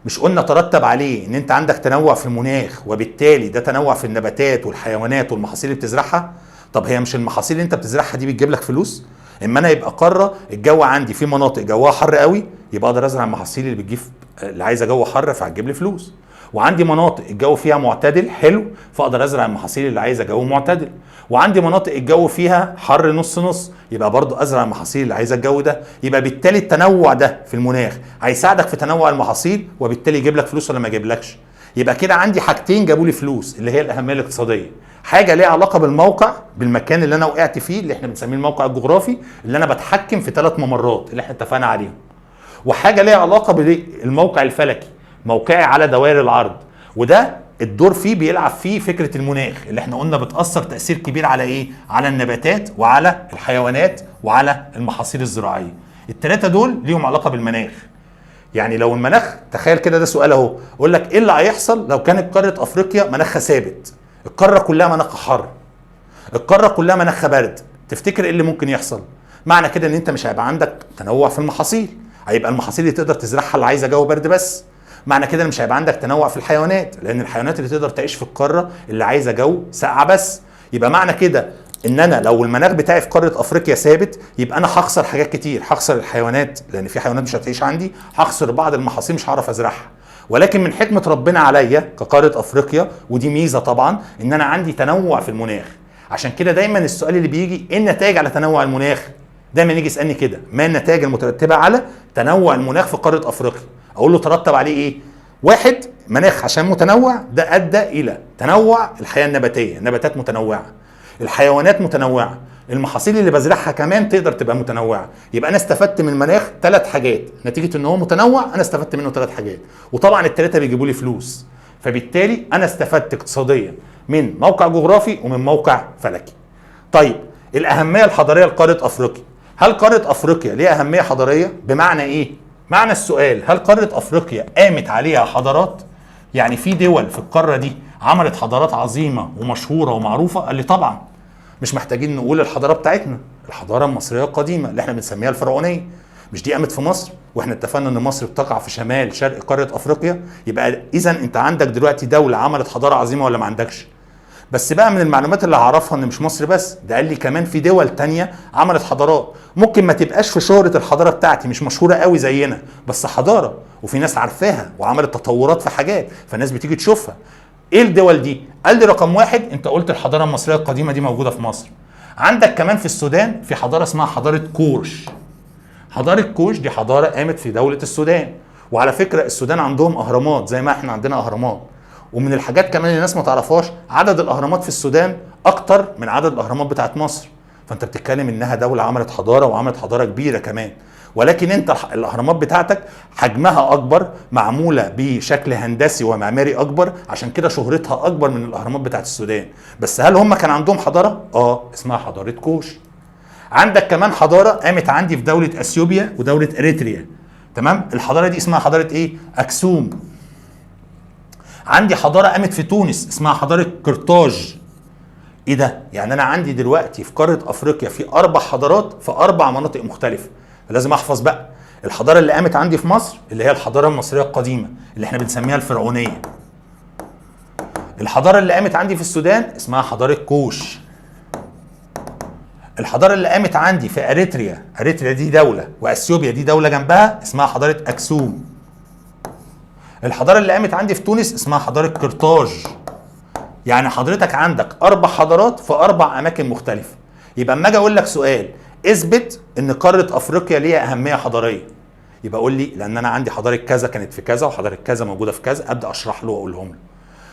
مش قلنا ترتب عليه ان انت عندك تنوع في المناخ، وبالتالي ده تنوع في النباتات والحيوانات والمحاصيل اللي بتزرعها؟ طب هي مش المحاصيل اللي انت بتزرعها دي بتجيب لك فلوس؟ اما انا يبقى قاره الجو عندي في مناطق جوها حر قوي، يبقى اقدر ازرع المحاصيل اللي بتجيب اللي عايزه جو حر فهتجيب لي فلوس. وعندي مناطق الجو فيها معتدل حلو فاقدر ازرع المحاصيل اللي عايزه جو معتدل. وعندي مناطق الجو فيها حر نص نص، يبقى برضو ازرع المحاصيل اللي عايزه الجو ده. يبقى بالتالي التنوع ده في المناخ هيساعدك في تنوع المحاصيل، وبالتالي يجيب لك فلوس ولا ما يجيبلكش؟ يبقى كده عندي حاجتين جابوا لي فلوس اللي هي الاهميه الاقتصاديه. حاجه ليها علاقه بالموقع، بالمكان اللي انا وقعت فيه اللي احنا بنسميه الموقع الجغرافي، اللي انا بتحكم في 3 ممرات اللي احنا اتفقنا عليهم. وحاجه ليها علاقه بالموقع الفلكي، موقعي على دوائر العرض، وده الدور فيه بيلعب فيه فكره المناخ اللي احنا قلنا بتاثر تاثير كبير على ايه؟ على النباتات وعلى الحيوانات وعلى المحاصيل الزراعيه. الثلاثه دول ليهم علاقه بالمناخ. يعني لو المناخ، تخيل كده، ده سؤال اهو، اقول لك ايه اللي هيحصل لو كانت قاره افريقيا مناخها ثابت؟ القاره كلها مناخها حر، القاره كلها مناخها برد، تفتكر ايه اللي ممكن يحصل؟ معنى كده ان انت مش هيبقى عندك تنوع في المحاصيل، هيبقى المحاصيل اللي تقدر تزرعها اللي عايزه جو برد بس. معنى كده مش هيبقى عندك تنوع في الحيوانات، لان الحيوانات اللي تقدر تعيش في القاره اللي عايزه جو ساقعه بس. يبقى معنى كده ان انا لو المناخ بتاعي في قاره افريقيا ثابت، يبقى انا هخسر حاجات كتير، هخسر الحيوانات لان في حيوانات مش هتعيش عندي، هخسر بعض المحاصيل مش هعرف ازرعها. ولكن من حكمه ربنا عليا كقاره افريقيا، ودي ميزه طبعا، ان انا عندي تنوع في المناخ. عشان كده دايما السؤال اللي بيجي ايه النتائج على تنوع المناخ؟ دايما يجي يسالني كده، ما النتائج المترتبه على تنوع المناخ في قاره افريقيا؟ اقول له ترتب عليه ايه؟ واحد، مناخ عشان متنوع ده ادى الى تنوع الحياه النباتيه، النباتات متنوعه، الحيوانات متنوعه، المحاصيل اللي بزرعها كمان تقدر تبقى متنوعه. يبقى انا استفدت من المناخ 3 حاجات، نتيجه ان هو متنوع انا استفدت منه 3 حاجات، وطبعا ال3 بيجيبوا لي فلوس. فبالتالي انا استفدت اقتصاديا من موقع جغرافي ومن موقع فلكي. طيب الاهميه الحضاريه لقاره افريقيا، هل قاره افريقيا ليها اهميه حضاريه؟ بمعنى ايه؟ معنى السؤال، هل قاره افريقيا قامت عليها حضارات؟ يعني في دول في القاره دي عملت حضارات عظيمه ومشهوره ومعروفه؟ قال لي طبعا. مش محتاجين نقول الحضاره بتاعتنا، الحضاره المصريه القديمه اللي احنا بنسميها الفرعونيه، مش دي قامت في مصر؟ واحنا اتفقنا ان مصر بتقع في شمال شرق قاره افريقيا. يبقى اذا انت عندك دلوقتي دوله عملت حضاره عظيمه ولا ما عندكش؟ بس بقى من المعلومات اللي هعرفها ان مش مصر بس، ده قال لي كمان في دول تانية عملت حضارات ممكن ما تبقاش في شهرة الحضارة بتاعتي، مش مشهورة قوي زينا، بس حضارة وفي ناس عارفاها وعملت تطورات في حاجات فالناس بتيجي تشوفها. ايه الدول دي؟ قال لي رقم 1، انت قلت الحضارة المصرية القديمة دي موجودة في مصر. عندك كمان في السودان في حضارة اسمها حضارة كوش. حضارة كوش دي حضارة قامت في دولة السودان. وعلى فكرة السودان عندهم اهرامات زي ما احنا عندنا اهرامات. ومن الحاجات كمان اللي الناس ما تعرفهاش، عدد الاهرامات في السودان اكتر من عدد الاهرامات بتاعت مصر. فانت بتتكلم انها دولة عملت حضارة وعملت حضارة كبيرة كمان. ولكن انت الاهرامات بتاعتك حجمها اكبر، معمولة بشكل هندسي ومعماري اكبر، عشان كده شهرتها اكبر من الاهرامات بتاعت السودان. بس هل هم كان عندهم حضارة؟ اسمها حضارة كوش. عندك كمان حضارة قامت عندي في دولة اثيوبيا ودولة اريتريا. تمام؟ الحضارة دي اسمها حضارة ايه؟ اكسوم. عندي حضارة قامت في تونس اسمها حضارة قرطاج. ايه ده؟ يعني انا عندي دلوقتي في قارة افريقيا في 4 حضارات في 4 مناطق مختلفة. لازم احفظ بقى الحضارة اللي قامت عندي في مصر اللي هي الحضارة المصرية القديمة اللي احنا بنسميها الفرعونية. الحضارة اللي قامت عندي في السودان اسمها حضارة كوش. الحضارة اللي قامت عندي في اريتريا، اريتريا دي دولة واثيوبيا دي دولة جنبها، اسمها حضارة اكسوم. الحضارة اللي قامت عندي في تونس اسمها حضارة قرطاج. يعني حضرتك عندك 4 حضارات في 4 اماكن مختلفة. يبقى اما اجي اقول لك سؤال اثبت ان قارة افريقيا ليها اهمية حضارية، يبقى قول لي لان انا عندي حضارة كذا كانت في كذا وحضارة كذا موجودة في كذا، ابدا اشرح له واقولهم له.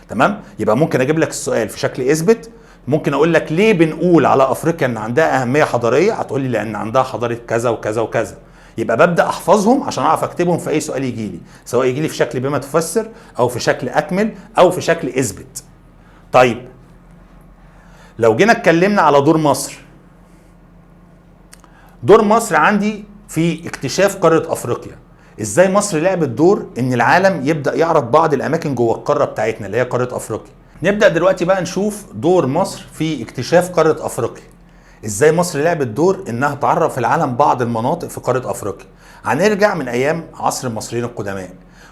تمام؟ يبقى ممكن اجيب لك السؤال في شكل اثبت. ممكن اقول لك ليه بنقول على افريقيا ان عندها اهمية حضارية، هتقول لي لان عندها حضارة كذا وكذا وكذا. يبقى ببدا احفظهم عشان اعرف اكتبهم في اي سؤال يجي لي، سواء يجي لي في شكل بما تفسر او في شكل اكمل او في شكل اثبت. طيب لو جينا اتكلمنا على دور مصر، دور مصر عندي في اكتشاف قارة افريقيا. ازاي مصر لعبت دور ان العالم يبدا يعرف بعض الاماكن جوه القاره بتاعتنا اللي هي قاره افريقيا. نبدا دلوقتي بقى نشوف دور مصر في اكتشاف قاره افريقيا. ازاي مصر لعبت دور انها تعرف العالم بعض المناطق في قاره افريقيا. هنرجع من ايام عصر المصريين القدماء،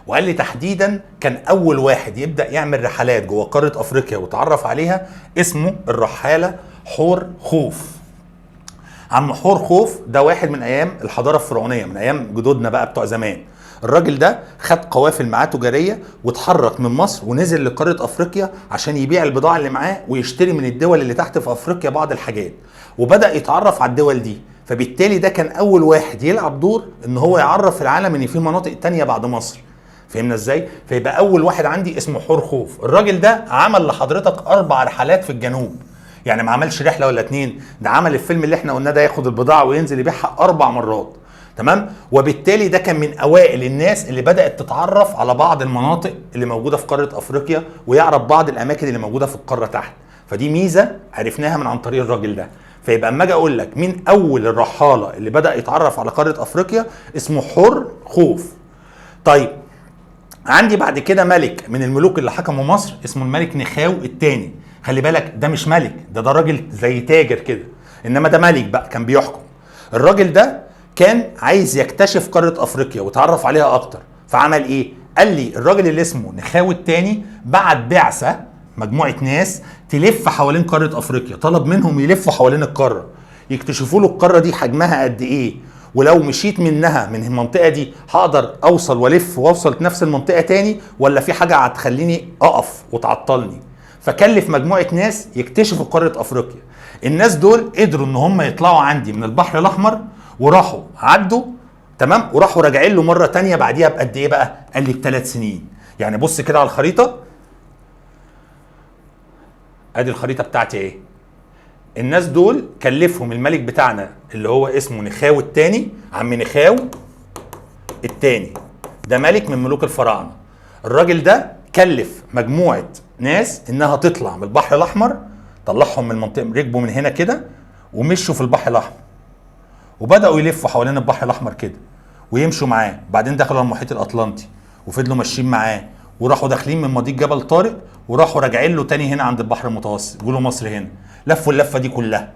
وقال لي تحديدا كان اول واحد يبدا يعمل رحلات جوه قاره افريقيا وتعرف عليها اسمه الرحاله حور خوف. عم حور خوف ده واحد من ايام الحضاره الفرعونيه، من ايام جدودنا بقى بتوع زمان. الراجل ده خد قوافل معاه تجاريه واتحرك من مصر ونزل لقاره افريقيا عشان يبيع البضاعه اللي معاه ويشتري من الدول اللي تحت في افريقيا بعض الحاجات، وبدا يتعرف على الدول دي. فبالتالي ده كان اول واحد يلعب دور ان هو يعرف العالم ان في مناطق تانية بعد مصر. فهمنا ازاي؟ فيبقى اول واحد عندي اسمه حور خوف. الراجل ده عمل لحضرتك 4 رحلات في الجنوب، يعني ما عملش رحله ولا 2، ده عمل الفيلم اللي احنا قلنا ده ياخد البضاعه وينزل يبيعها 4 مرات. تمام. وبالتالي ده كان من اوائل الناس اللي بدات تتعرف على بعض المناطق اللي موجوده في قاره افريقيا، ويعرف بعض الاماكن اللي موجوده في القاره تحت. فدي ميزه عرفناها من عن طريق الراجل ده. فيبقى اما اجي اقول لك مين اول الرحاله اللي بدا يتعرف على قاره افريقيا، اسمه حور خوف. طيب عندي بعد كده ملك من الملوك اللي حكموا مصر اسمه الملك نخاو الثاني. خلي بالك ده مش ملك، ده راجل زي تاجر كده، انما ده ملك بقى كان بيحكم. الراجل ده كان عايز يكتشف قاره افريقيا ويتعرف عليها اكتر، فعمل ايه؟ قال لي الراجل اللي اسمه نخاو الثاني بعت بعثه، مجموعه ناس تلف حوالين قاره افريقيا، طلب منهم يلفوا حوالين القاره يكتشفوا له القاره دي حجمها قد ايه، ولو مشيت منها من المنطقه دي هقدر اوصل والف واوصل نفس المنطقه تاني، ولا في حاجه هتخليني اقف وتعطلني. فكلف مجموعه ناس يكتشفوا قاره افريقيا. الناس دول قدروا ان هم يطلعوا عندي من البحر الاحمر، وراحوا عدوا تمام، وراحوا راجعين له مره تانية بعديها بقد ايه بقى؟ قال لي ب3 سنين. يعني بص كده على الخريطه، ادي الخريطه بتاعتي ايه. الناس دول كلفهم الملك بتاعنا اللي هو اسمه نخاو الثاني، عم نخاو الثاني، ده ملك من ملوك الفراعنه. الراجل ده كلف مجموعه ناس انها تطلع من البحر الاحمر، طلعهم من المنطقه، ركبوا من هنا كده ومشوا في البحر الاحمر، وبداوا يلفوا حوالين البحر الاحمر كده ويمشوا معاه. بعدين دخلوا المحيط الاطلنطي وفضلوا ماشيين معاه، وراحوا داخلين من مضيق جبل طارق، وراحوا راجعين له تاني هنا عند البحر المتوسط، جولوا مصر هنا، لفوا اللفه دي كلها.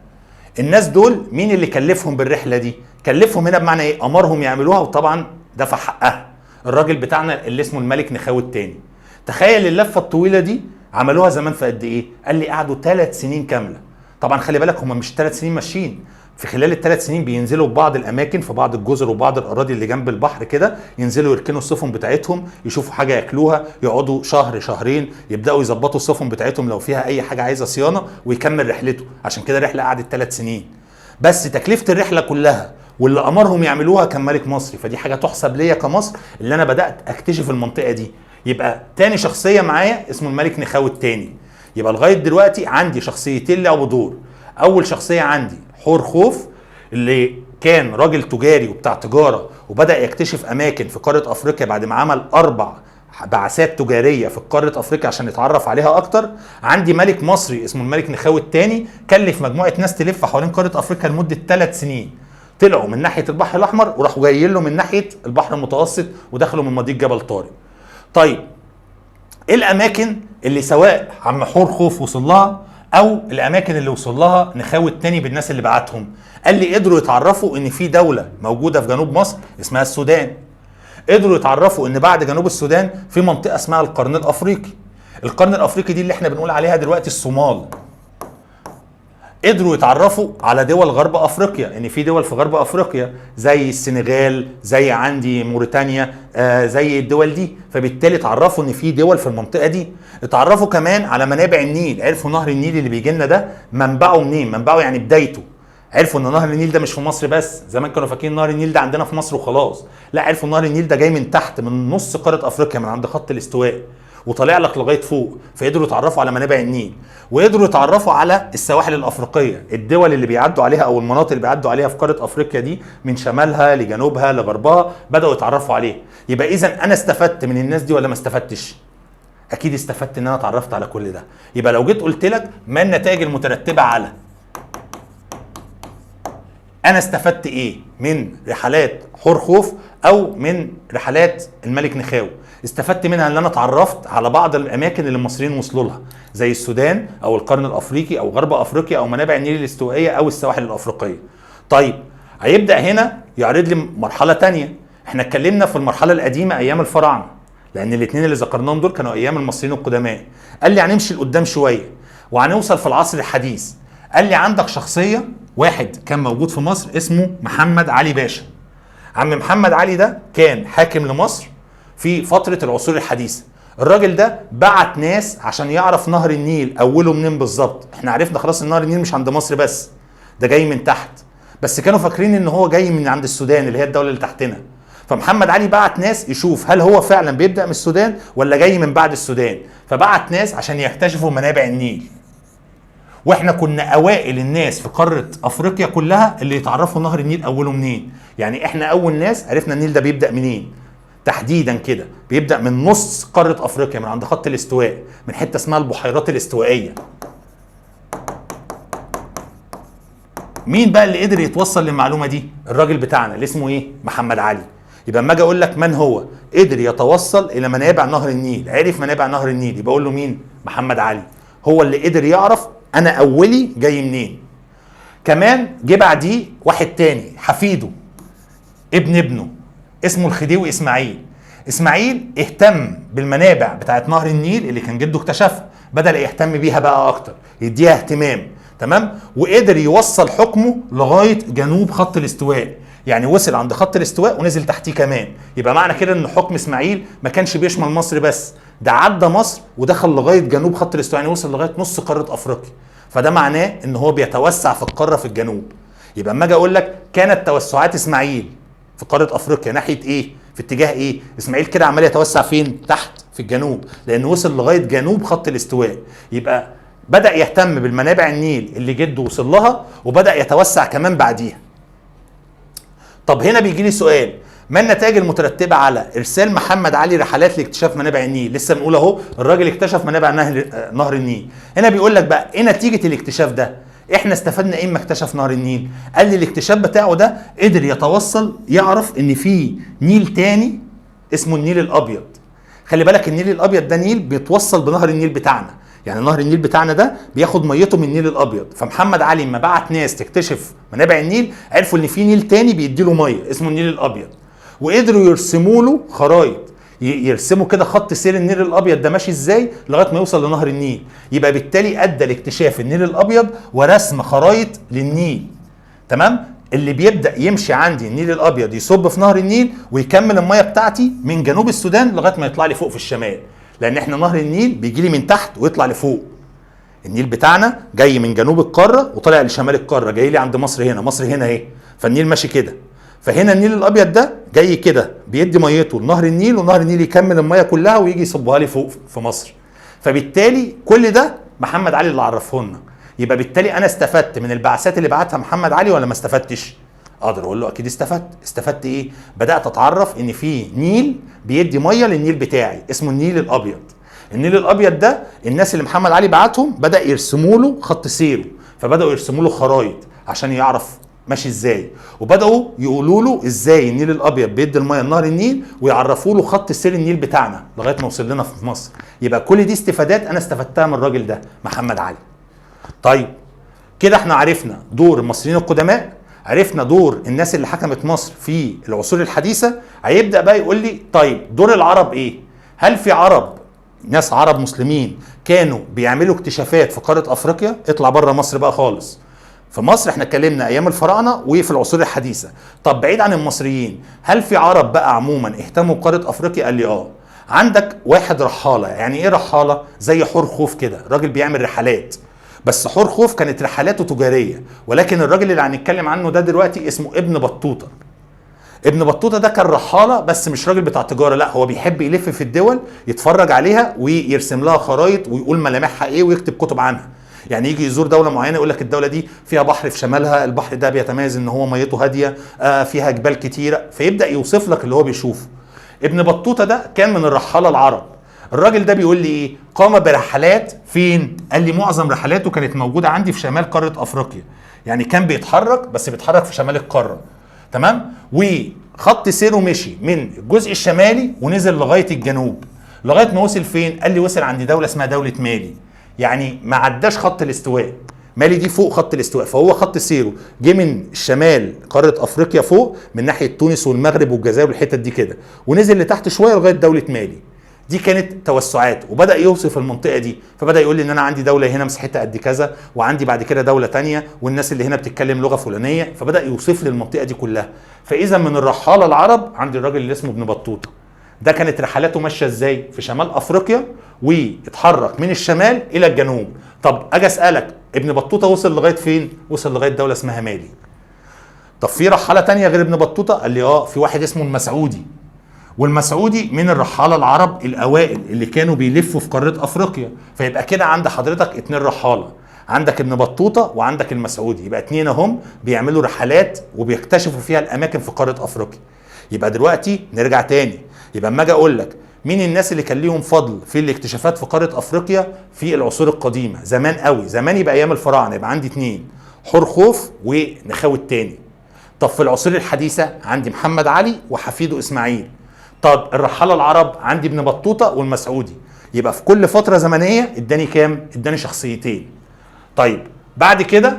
الناس دول مين اللي كلفهم بالرحله دي؟ كلفهم هنا بمعنى ايه؟ امرهم يعملوها، وطبعا دفع حقها الراجل بتاعنا اللي اسمه الملك نخاو الثاني. تخيل اللفه الطويله دي عملوها زمان في قد ايه؟ قال لي قعدوا 3 سنين كامله. طبعا خلي بالك هم مش 3 سنين ماشيين، في خلال ال3 سنين بينزلوا ببعض الاماكن في بعض الجزر وبعض الاراضي اللي جنب البحر كده، ينزلوا يركنوا السفن بتاعتهم، يشوفوا حاجه ياكلوها، يقعدوا شهر شهرين، يبداوا يظبطوا السفن بتاعتهم لو فيها اي حاجه عايزه صيانه، ويكمل رحلته. عشان كده الرحله قعدت 3 سنين. بس تكلفه الرحله كلها واللي امرهم يعملوها كان ملك مصري، فدي حاجه تحسب ليا كمصر اللي انا بدات اكتشف المنطقه دي. يبقى تاني شخصيه معايا اسمه الملك نخاو الثاني. يبقى لغايه دلوقتي عندي شخصيتين لعبوا دور. اول شخصيه عندي حور خوف، اللي كان راجل تجاري وبتاع تجاره، وبدا يكتشف اماكن في قاره افريقيا بعد ما عمل 4 بعثات تجاريه في قاره افريقيا عشان يتعرف عليها اكتر. عندي ملك مصري اسمه الملك نخاو الثاني، كلف مجموعه ناس تلف حوالين قاره افريقيا لمده 3 سنين. طلعوا من ناحيه البحر الاحمر وراحوا جايين له من ناحيه البحر المتوسط، ودخلوا من مضيق جبل طارق. طيب ايه الاماكن اللي سواء عم حور خوف وصل لها، او الاماكن اللي وصل لها نخاو الثاني بالناس اللي بعتهم؟ قال لي قدروا يتعرفوا ان في دوله موجوده في جنوب مصر اسمها السودان. قدروا يتعرفوا ان بعد جنوب السودان في منطقه اسمها القرن الافريقي. القرن الافريقي دي اللي احنا بنقول عليها دلوقتي الصومال. قدروا يتعرفوا على دول غرب افريقيا، ان في دول في غرب افريقيا زي السنغال، زي عندي موريتانيا، زي الدول دي، فبالتالي اتعرفوا ان في دول في المنطقه دي. اتعرفوا كمان على منابع النيل، عرفوا نهر النيل اللي بيجي لنا ده منبعه منين، منبعه يعني بدايته. عرفوا ان نهر النيل ده مش في مصر بس، زمان كانوا فاكرين نهر النيل ده عندنا في مصر وخلاص، لا، عرفوا نهر النيل ده جاي من تحت، من نص قاره افريقيا، من عند خط الاستواء، وطالع لك لغايه فوق. فقدروا يتعرفوا على منابع النيل، وقدروا يتعرفوا على السواحل الافريقيه، الدول اللي بيعدوا عليها او المناطق اللي بيعدوا عليها في قاره افريقيا دي، من شمالها لجنوبها لغربها، بداوا يتعرفوا عليه. يبقى اذا انا استفدت من الناس دي ولا ما استفدتش؟ اكيد استفدت ان انا اتعرفت على كل ده. يبقى لو جيت قلت لك ما النتائج المترتبه على، انا استفدت ايه من رحلات حور خوف او من رحلات الملك نخاو؟ استفدت منها ان انا اتعرفت على بعض الاماكن اللي المصريين وصلوا لها، زي السودان او القرن الافريقي او غرب افريقيا او منابع النيل الاستوائيه او السواحل الافريقيه. طيب هيبدا هنا يعرض لي مرحله تانية. احنا اتكلمنا في المرحله القديمه ايام الفراعنه، لان الاثنين اللي ذكرناهم دول كانوا ايام المصريين القدماء. قال لي هنمشي لقدام شويه وهنوصل في العصر الحديث. قال لي عندك شخصيه واحد كان موجود في مصر اسمه محمد علي باشا. عم محمد علي ده كان حاكم لمصر في فترة العصور الحديثة. الراجل ده بعت ناس عشان يعرف نهر النيل اوله منين بالظبط. احنا عرفنا خلاص ان نهر النيل مش عند مصر بس، ده جاي من تحت، بس كانوا فاكرين ان هو جاي من عند السودان اللي هي الدولة اللي تحتنا. فمحمد علي بعت ناس يشوف هل هو فعلا بيبدأ من السودان ولا جاي من بعد السودان، فبعت ناس عشان يكتشفوا منابع النيل. واحنا كنا اوائل الناس في قارة افريقيا كلها اللي يتعرفوا نهر النيل اوله منين. يعني احنا اول ناس عرفنا النيل ده بيبدأ منين تحديدا كده. بيبدأ من نص قارة افريقيا، من عند خط الاستواء، من حتة اسمها البحيرات الاستوائية. مين بقى اللي قدر يتوصل للمعلومة دي؟ الراجل بتاعنا اللي اسمه ايه؟ محمد علي. يبقى اما اجي اقول لك من هو قدر يتوصل الى منابع نهر النيل، عرف منابع نهر النيل، يبقى اقول له مين؟ محمد علي. هو اللي قدر يعرف انا اولي جاي منين. كمان جه بعديه واحد تاني حفيده ابن ابنه اسمه الخديوي اسماعيل. اسماعيل اهتم بالمنابع بتاعت نهر النيل اللي كان جده اكتشفها، بدأ يهتم بيها بقى اكتر، يديها اهتمام، تمام. وقدر يوصل حكمه لغايه جنوب خط الاستواء، يعني وصل عند خط الاستواء ونزل تحتيه كمان. يبقى معنى كده ان حكم اسماعيل ما كانش بيشمل مصر بس، ده عدى مصر ودخل لغايه جنوب خط الاستواء، يعني وصل لغايه نص قاره افريقيا. فده معناه ان هو بيتوسع في القاره في الجنوب. يبقى اما اجي اقول لك كانت توسعات اسماعيل في قاره افريقيا ناحيه ايه؟ في اتجاه ايه؟ اسماعيل كده عمال يتوسع فين؟ تحت في الجنوب، لانه وصل لغايه جنوب خط الاستواء. يبقى بدأ يهتم بالمنابع النيل اللي جده وصل لها، وبدأ يتوسع كمان بعديها. طب هنا بيجي لي سؤال، ما النتائج المترتبة على إرسال محمد علي رحلات لاكتشاف منابع النيل؟ لسه بنقول أهو الراجل اكتشف منابع نهر النيل. هنا بيقول لك بقى إيه نتيجة الاكتشاف ده؟ إحنا استفدنا إيه ما اكتشف نهر النيل؟ قال لي الاكتشاف بتاعه ده قدر يتوصل، يعرف إن في نيل تاني اسمه النيل الأبيض. خلي بالك النيل الأبيض ده نيل بيتوصل بنهر النيل بتاعنا، يعني نهر النيل بتاعنا ده بياخد ميته من النيل الابيض. فمحمد علي لما بعت ناس تكتشف منابع النيل عرفوا ان في نيل تاني بيدي له ميه اسمه النيل الابيض، وقدروا يرسموا له خرايط، يرسموا كده خط سير النيل الابيض ده ماشي ازاي لغايه ما يوصل لنهر النيل. يبقى بالتالي ادى لاكتشاف النيل الابيض ورسم خرايط للنيل، تمام. اللي بيبدا يمشي عندي النيل الابيض يصب في نهر النيل ويكمل الميه بتاعتي من جنوب السودان لغايه ما يطلع لي فوق في الشمال، لان احنا نهر النيل بيجي لي من تحت ويطلع لفوق. النيل بتاعنا جاي من جنوب القاره وطالع لشمال القاره، جاي لي عند مصر هنا، مصر هنا اهي، فالنيل ماشي كده. فهنا النيل الابيض ده جاي كده بيدي ميته لنهر النيل، ونهر النيل يكمل الميه كلها ويجي يصبها لي فوق في مصر. فبالتالي كل ده محمد علي اللي عرفه لنا. يبقى بالتالي انا استفدت من البعثات اللي بعتها محمد علي ولا ما استفدتش؟ اقدر اقول له اكيد استفدت. استفدت ايه؟ بدات اتعرف ان في نيل بيدي ميه للنيل بتاعي اسمه النيل الابيض. النيل الابيض ده الناس اللي محمد علي بعتهم بدا يرسموا له خط سيره، فبداوا يرسموا له خرايط عشان يعرف ماشي ازاي، وبداوا يقولوا له ازاي النيل الابيض بيدي الميه لنهر النيل، ويعرفوا له خط سير النيل بتاعنا لغايه ما وصل لنا في مصر. يبقى كل دي استفادات انا استفدتها من الراجل ده محمد علي. طيب كده احنا عرفنا دور المصريين القدماء، عرفنا دور الناس اللي حكمت مصر في العصور الحديثة. هيبدأ بقى يقول لي طيب دور العرب ايه؟ هل في عرب، ناس عرب مسلمين كانوا بيعملوا اكتشافات في قارة افريقيا؟ اطلع بره مصر بقى خالص. في مصر احنا اتكلمنا ايام الفراعنة وفي العصور الحديثة. طب بعيد عن المصريين، هل في عرب بقى عموما اهتموا بقارة افريقيا؟ قال لي اه. عندك واحد رحالة. يعني ايه رحالة؟ زي حور خوف كده، راجل بيعمل رحلات. بس حور خوف كانت رحلاته تجاريه، ولكن الراجل اللي هنتكلم عنه ده دلوقتي اسمه ابن بطوطه. ابن بطوطه ده كان رحاله بس مش راجل بتاع تجاره، لا هو بيحب يلف في الدول يتفرج عليها ويرسم لها خرايط ويقول ملامحها ايه ويكتب كتب عنها. يعني يجي يزور دوله معينه يقول لك الدوله دي فيها بحر في شمالها، البحر ده بيتميز ان هو ميته هاديه، فيها جبال كتيره، فيبدا يوصف لك اللي هو بيشوفه. ابن بطوطه ده كان من الرحاله العرب. الراجل ده بيقول لي ايه؟ قام برحلات فين؟ قال لي معظم رحلاته كانت موجوده عندي في شمال قاره افريقيا. يعني كان بيتحرك بس بيتحرك في شمال القاره، تمام. وخط سيره مشي من الجزء الشمالي ونزل لغايه الجنوب، لغايه ما وصل فين؟ قال لي وصل عند دوله اسمها دوله مالي. يعني ما عداش خط الاستواء، مالي دي فوق خط الاستواء، فهو خط سيره جه من الشمال قاره افريقيا فوق من ناحيه تونس والمغرب والجزائر والحتت دي كده، ونزل لتحت شويه لغايه دوله مالي. دي كانت توسعات، وبدا يوصف المنطقه دي، فبدا يقول لي ان انا عندي دوله هنا مساحتها قد كذا، وعندي بعد كده دوله تانية، والناس اللي هنا بتتكلم لغه فلانيه، فبدا يوصف لي المنطقه دي كلها. فاذا من الرحاله العرب عندي الراجل اللي اسمه ابن بطوطه. ده كانت رحلاته ماشيه ازاي؟ في شمال افريقيا ويتحرك من الشمال الى الجنوب. طب اجي اسالك ابن بطوطه وصل لغايه فين؟ وصل لغايه دوله اسمها مالي. طب في رحاله تانية غير ابن بطوطه؟ قال لي في واحد اسمه المسعودي، والمسعودي من الرحاله العرب الاوائل اللي كانوا بيلفوا في قاره افريقيا. فيبقى كده عند حضرتك 2 رحاله، عندك ابن بطوطه وعندك المسعودي، يبقى 2 اهم بيعملوا رحلات وبيكتشفوا فيها الاماكن في قاره افريقيا. يبقى دلوقتي نرجع تاني، يبقى اما اجي اقول لك مين الناس اللي كان ليهم فضل في الاكتشافات في قاره افريقيا في العصور القديمه زمان قوي، زمان يبقى ايام الفراعنه، يبقى عندي 2، حورخوف ونخاوي الثاني. طب في العصور الحديثه عندي محمد علي وحفيده اسماعيل. طب الرحاله العرب عندي ابن بطوطه والمسعودي. يبقى في كل فتره زمنيه اداني كام؟ اداني شخصيتين. طيب بعد كده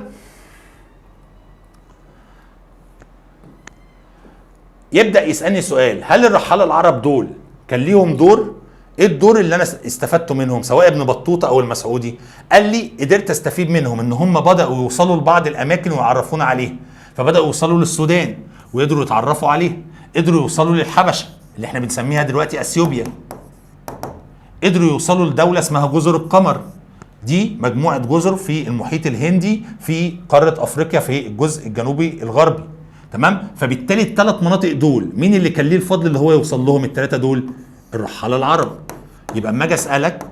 يبدا يسالني سؤال، هل الرحاله العرب دول كان ليهم دور؟ ايه الدور اللي انا استفدته منهم سواء ابن بطوطه او المسعودي؟ قال لي قدرت استفيد منهم ان هم بداوا يوصلوا لبعض الاماكن ويعرفونا عليها، فبداوا يوصلوا للسودان ويقدروا يتعرفوا عليه، قدروا يوصلوا للحبشه اللي احنا بنسميها دلوقتي اثيوبيا، قدروا يوصلوا لدوله اسمها جزر القمر، دي مجموعه جزر في المحيط الهندي في قاره افريقيا في الجزء الجنوبي الغربي. تمام؟ فبالتالي ال3 مناطق دول مين اللي كان ليه الفضل اللي هو يوصل لهم ال3 دول؟ الرحاله العرب. يبقى اما اجي اسالك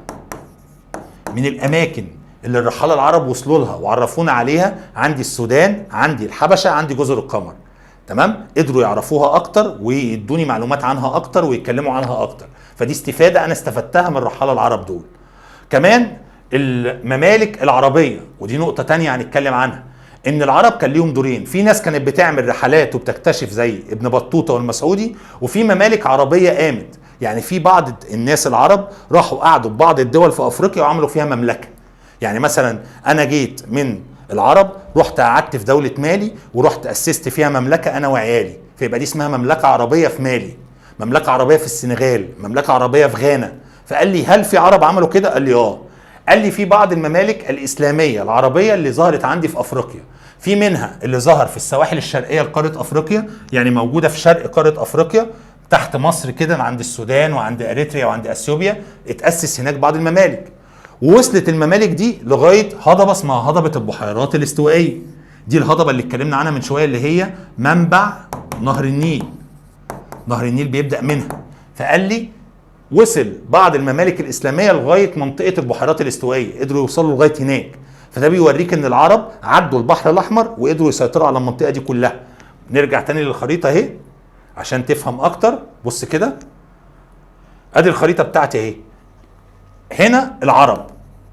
من الاماكن اللي الرحاله العرب وصلوا لها وعرفونا عليها، عندي السودان، عندي الحبشه، عندي جزر القمر. تمام؟ قدروا يعرفوها اكتر ويدوني معلومات عنها اكتر ويتكلموا عنها اكتر، فدي استفاده انا استفدتها من الرحاله العرب دول. كمان الممالك العربيه، ودي نقطه تانية هنتكلم عنها، ان العرب كان ليهم دورين، في ناس كانت بتعمل رحلات وبتكتشف زي ابن بطوطه والمسعودي، وفي ممالك عربيه قامت، يعني في بعض الناس العرب راحوا قعدوا ببعض الدول في افريقيا وعملوا فيها مملكه. يعني مثلا انا جيت من العرب رحت قعدت في دوله مالي ورحت اسست فيها مملكه انا وعيالي، فيبقى دي اسمها مملكه عربيه في مالي، مملكه عربيه في السنغال، مملكه عربيه في غانا. فقال لي هل في عرب عملوا كده؟ قال لي قال لي في بعض الممالك الاسلاميه العربيه اللي ظهرت عندي في افريقيا، في منها اللي ظهر في السواحل الشرقيه لقاره افريقيا، يعني موجوده في شرق قاره افريقيا تحت مصر كده عند السودان وعند اريتريا وعند اثيوبيا، اتاسس هناك بعض الممالك، ووصلت الممالك دي لغايه هضبه اسمها هضبه البحيرات الاستوائيه. دي الهضبه اللي اتكلمنا عنها من شويه اللي هي منبع نهر النيل، نهر النيل بيبدا منها. فقال لي وصل بعض الممالك الاسلاميه لغايه منطقه البحيرات الاستوائيه، قدروا يوصلوا لغايه هناك. فده بيوريك ان العرب عدوا البحر الاحمر وقدروا يسيطروا على المنطقه دي كلها. نرجع تاني للخريطه اهي عشان تفهم اكتر. بص كده، ادي الخريطه بتاعتي اهي. هنا العرب،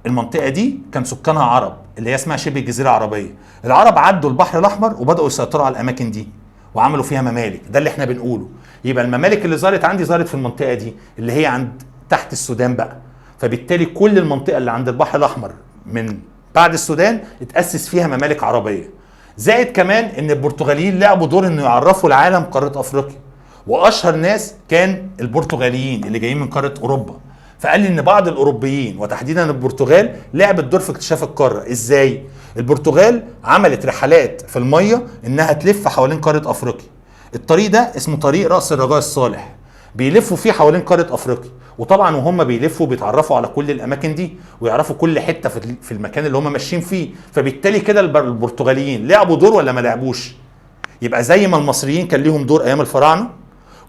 المنطقه دي كان سكانها عرب اللي هي اسمها شبه الجزيره العربيه. العرب عدوا البحر الاحمر وبداوا يسيطروا على الاماكن دي وعملوا فيها ممالك، ده اللي احنا بنقوله. يبقى الممالك اللي ظهرت عندي ظهرت في المنطقه دي اللي هي عند تحت السودان بقى. فبالتالي كل المنطقه اللي عند البحر الاحمر من بعد السودان اتاسس فيها ممالك عربيه. زائد كمان ان البرتغاليين لعبوا دور انه يعرفوا العالم قاره افريقيا، واشهر ناس كان البرتغاليين اللي جايين من قاره اوروبا. فقال لي ان بعض الاوروبيين وتحديدا البرتغال لعبت دور في اكتشاف القاره. ازاي؟ البرتغال عملت رحلات في الميه انها تلف حوالين قاره افريقيا. الطريق ده اسمه طريق راس الرجاء الصالح، بيلفوا فيه حوالين قاره افريقيا، وطبعا وهم بيلفوا بيتعرفوا على كل الاماكن دي ويعرفوا كل حته في المكان اللي هم ماشيين فيه. فبالتالي كده البرتغاليين لعبوا دور ولا ما لعبوش؟ يبقى زي ما المصريين كان ليهم دور ايام الفراعنه،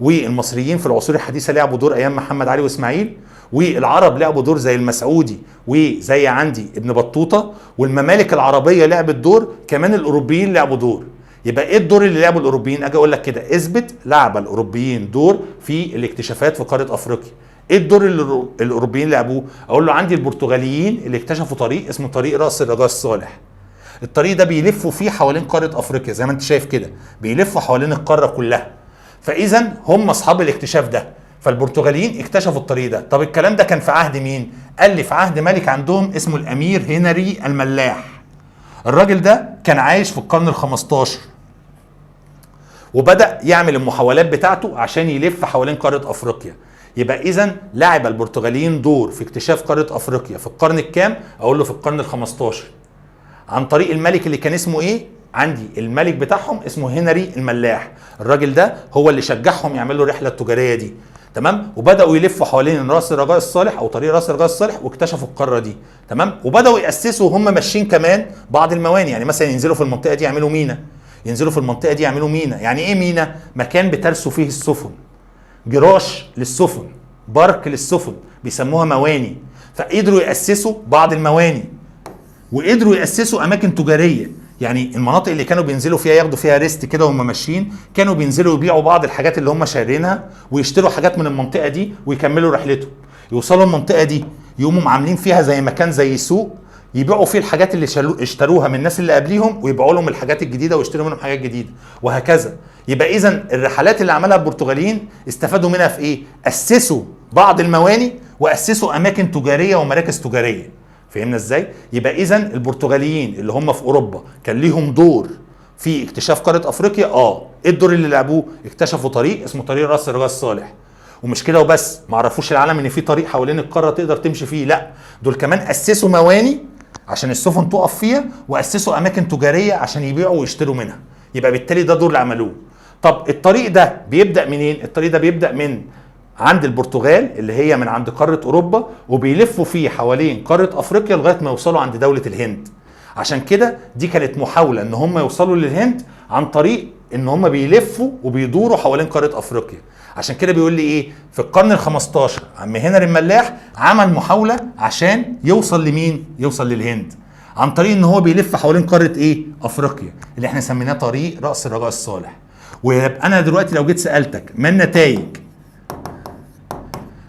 والمصريين في العصور الحديثه لعبوا دور ايام محمد علي واسماعيل، والعرب لعبوا دور زي المسعودي وزي عندي ابن بطوطه، والممالك العربيه لعبت دور، كمان الاوروبيين لعبوا دور. يبقى ايه الدور اللي لعبوا الاوروبيين؟ اجي اقول لك كده اثبت لعب الاوروبيين دور في الاكتشافات في قاره افريقيا. ايه الدور اللي الاوروبيين لعبوه؟ اقول له عندي البرتغاليين اللي اكتشفوا طريق اسمه طريق راس الرجاء الصالح. الطريق ده بيلفوا فيه حوالين قاره افريقيا زي ما انت شايف كده، بيلفوا حوالين القاره كلها. فاذا هم اصحاب الاكتشاف ده. فالبرتغاليين اكتشفوا الطريق ده. طب الكلام ده كان في عهد مين؟ قال لي في عهد ملك عندهم اسمه الامير هنري الملاح. الراجل ده كان عايش في القرن ال15 وبدأ يعمل المحاولات بتاعته عشان يلف حوالين قارة افريقيا. يبقى اذا لعب البرتغاليين دور في اكتشاف قارة افريقيا في القرن الكام؟ اقول له في القرن ال15 عن طريق الملك اللي كان اسمه ايه؟ عندي الملك بتاعهم اسمه هنري الملاح. الراجل ده هو اللي شجعهم يعملوا الرحلة التجارية دي. تمام؟ وبداوا يلفوا حوالين راس الرجاء الصالح او طريق راس الرجاء الصالح واكتشفوا القاره دي. تمام؟ وبداوا ياسسوا وهم ماشيين كمان بعض الموانئ، يعني مثلا ينزلوا في المنطقه دي يعملوا مينا، ينزلوا في المنطقه دي يعملوا مينا. يعني ايه مينا؟ مكان بترسو فيه السفن، جراش للسفن، بارك للسفن، بيسموها مواني. فقدروا ياسسوا بعض المواني، وقدروا ياسسوا اماكن تجاريه. يعني المناطق اللي كانوا بينزلوا فيها ياخدوا فيها ريست كده وهم ماشيين، كانوا بينزلوا يبيعوا بعض الحاجات اللي هم شارينها، ويشتروا حاجات من المنطقه دي ويكملوا رحلتهم. يوصلوا المنطقه دي يقوموا عاملين فيها زي مكان زي سوق، يبيعوا فيه الحاجات اللي اشتروها من الناس اللي قبليهم، ويبيعوا لهم الحاجات الجديده ويشتروا منهم حاجات جديده، وهكذا. يبقى اذا الرحلات اللي عملها البرتغاليين استفادوا منها في ايه؟ اسسوا بعض المواني واسسوا اماكن تجاريه ومراكز تجاريه. فهمنا ازاي؟ يبقى اذا البرتغاليين اللي هم في اوروبا كان ليهم دور في اكتشاف قاره افريقيا. ايه الدور اللي لعبوه؟ اكتشفوا طريق اسمه طريق راس الرجاء الصالح. ومش كده وبس، ما عرفوش العالم ان في طريق حوالين القاره تقدر تمشي فيه، لا، دول كمان اسسوا مواني عشان السفن تقف فيها، واسسوا اماكن تجاريه عشان يبيعوا ويشتروا منها. يبقى بالتالي ده دور اللي عملوه. طب الطريق ده بيبدا منين؟ الطريق ده بيبدا من عند البرتغال اللي هي من عند قاره اوروبا، وبيلفوا فيه حوالين قاره افريقيا لغايه ما يوصلوا عند دوله الهند. عشان كده دي كانت محاوله ان هم يوصلوا للهند عن طريق ان هم بيلفوا وبيدوروا حوالين قاره افريقيا. عشان كده بيقول لي ايه؟ في القرن ال15 عم هنري الملاح عمل محاوله عشان يوصل لمين؟ يوصل للهند عن طريق ان هو بيلف حوالين قاره ايه؟ افريقيا، اللي احنا سميناه طريق راس الرجاء الصالح. ويبقى انا دلوقتي لو جيت سالتك ما النتائج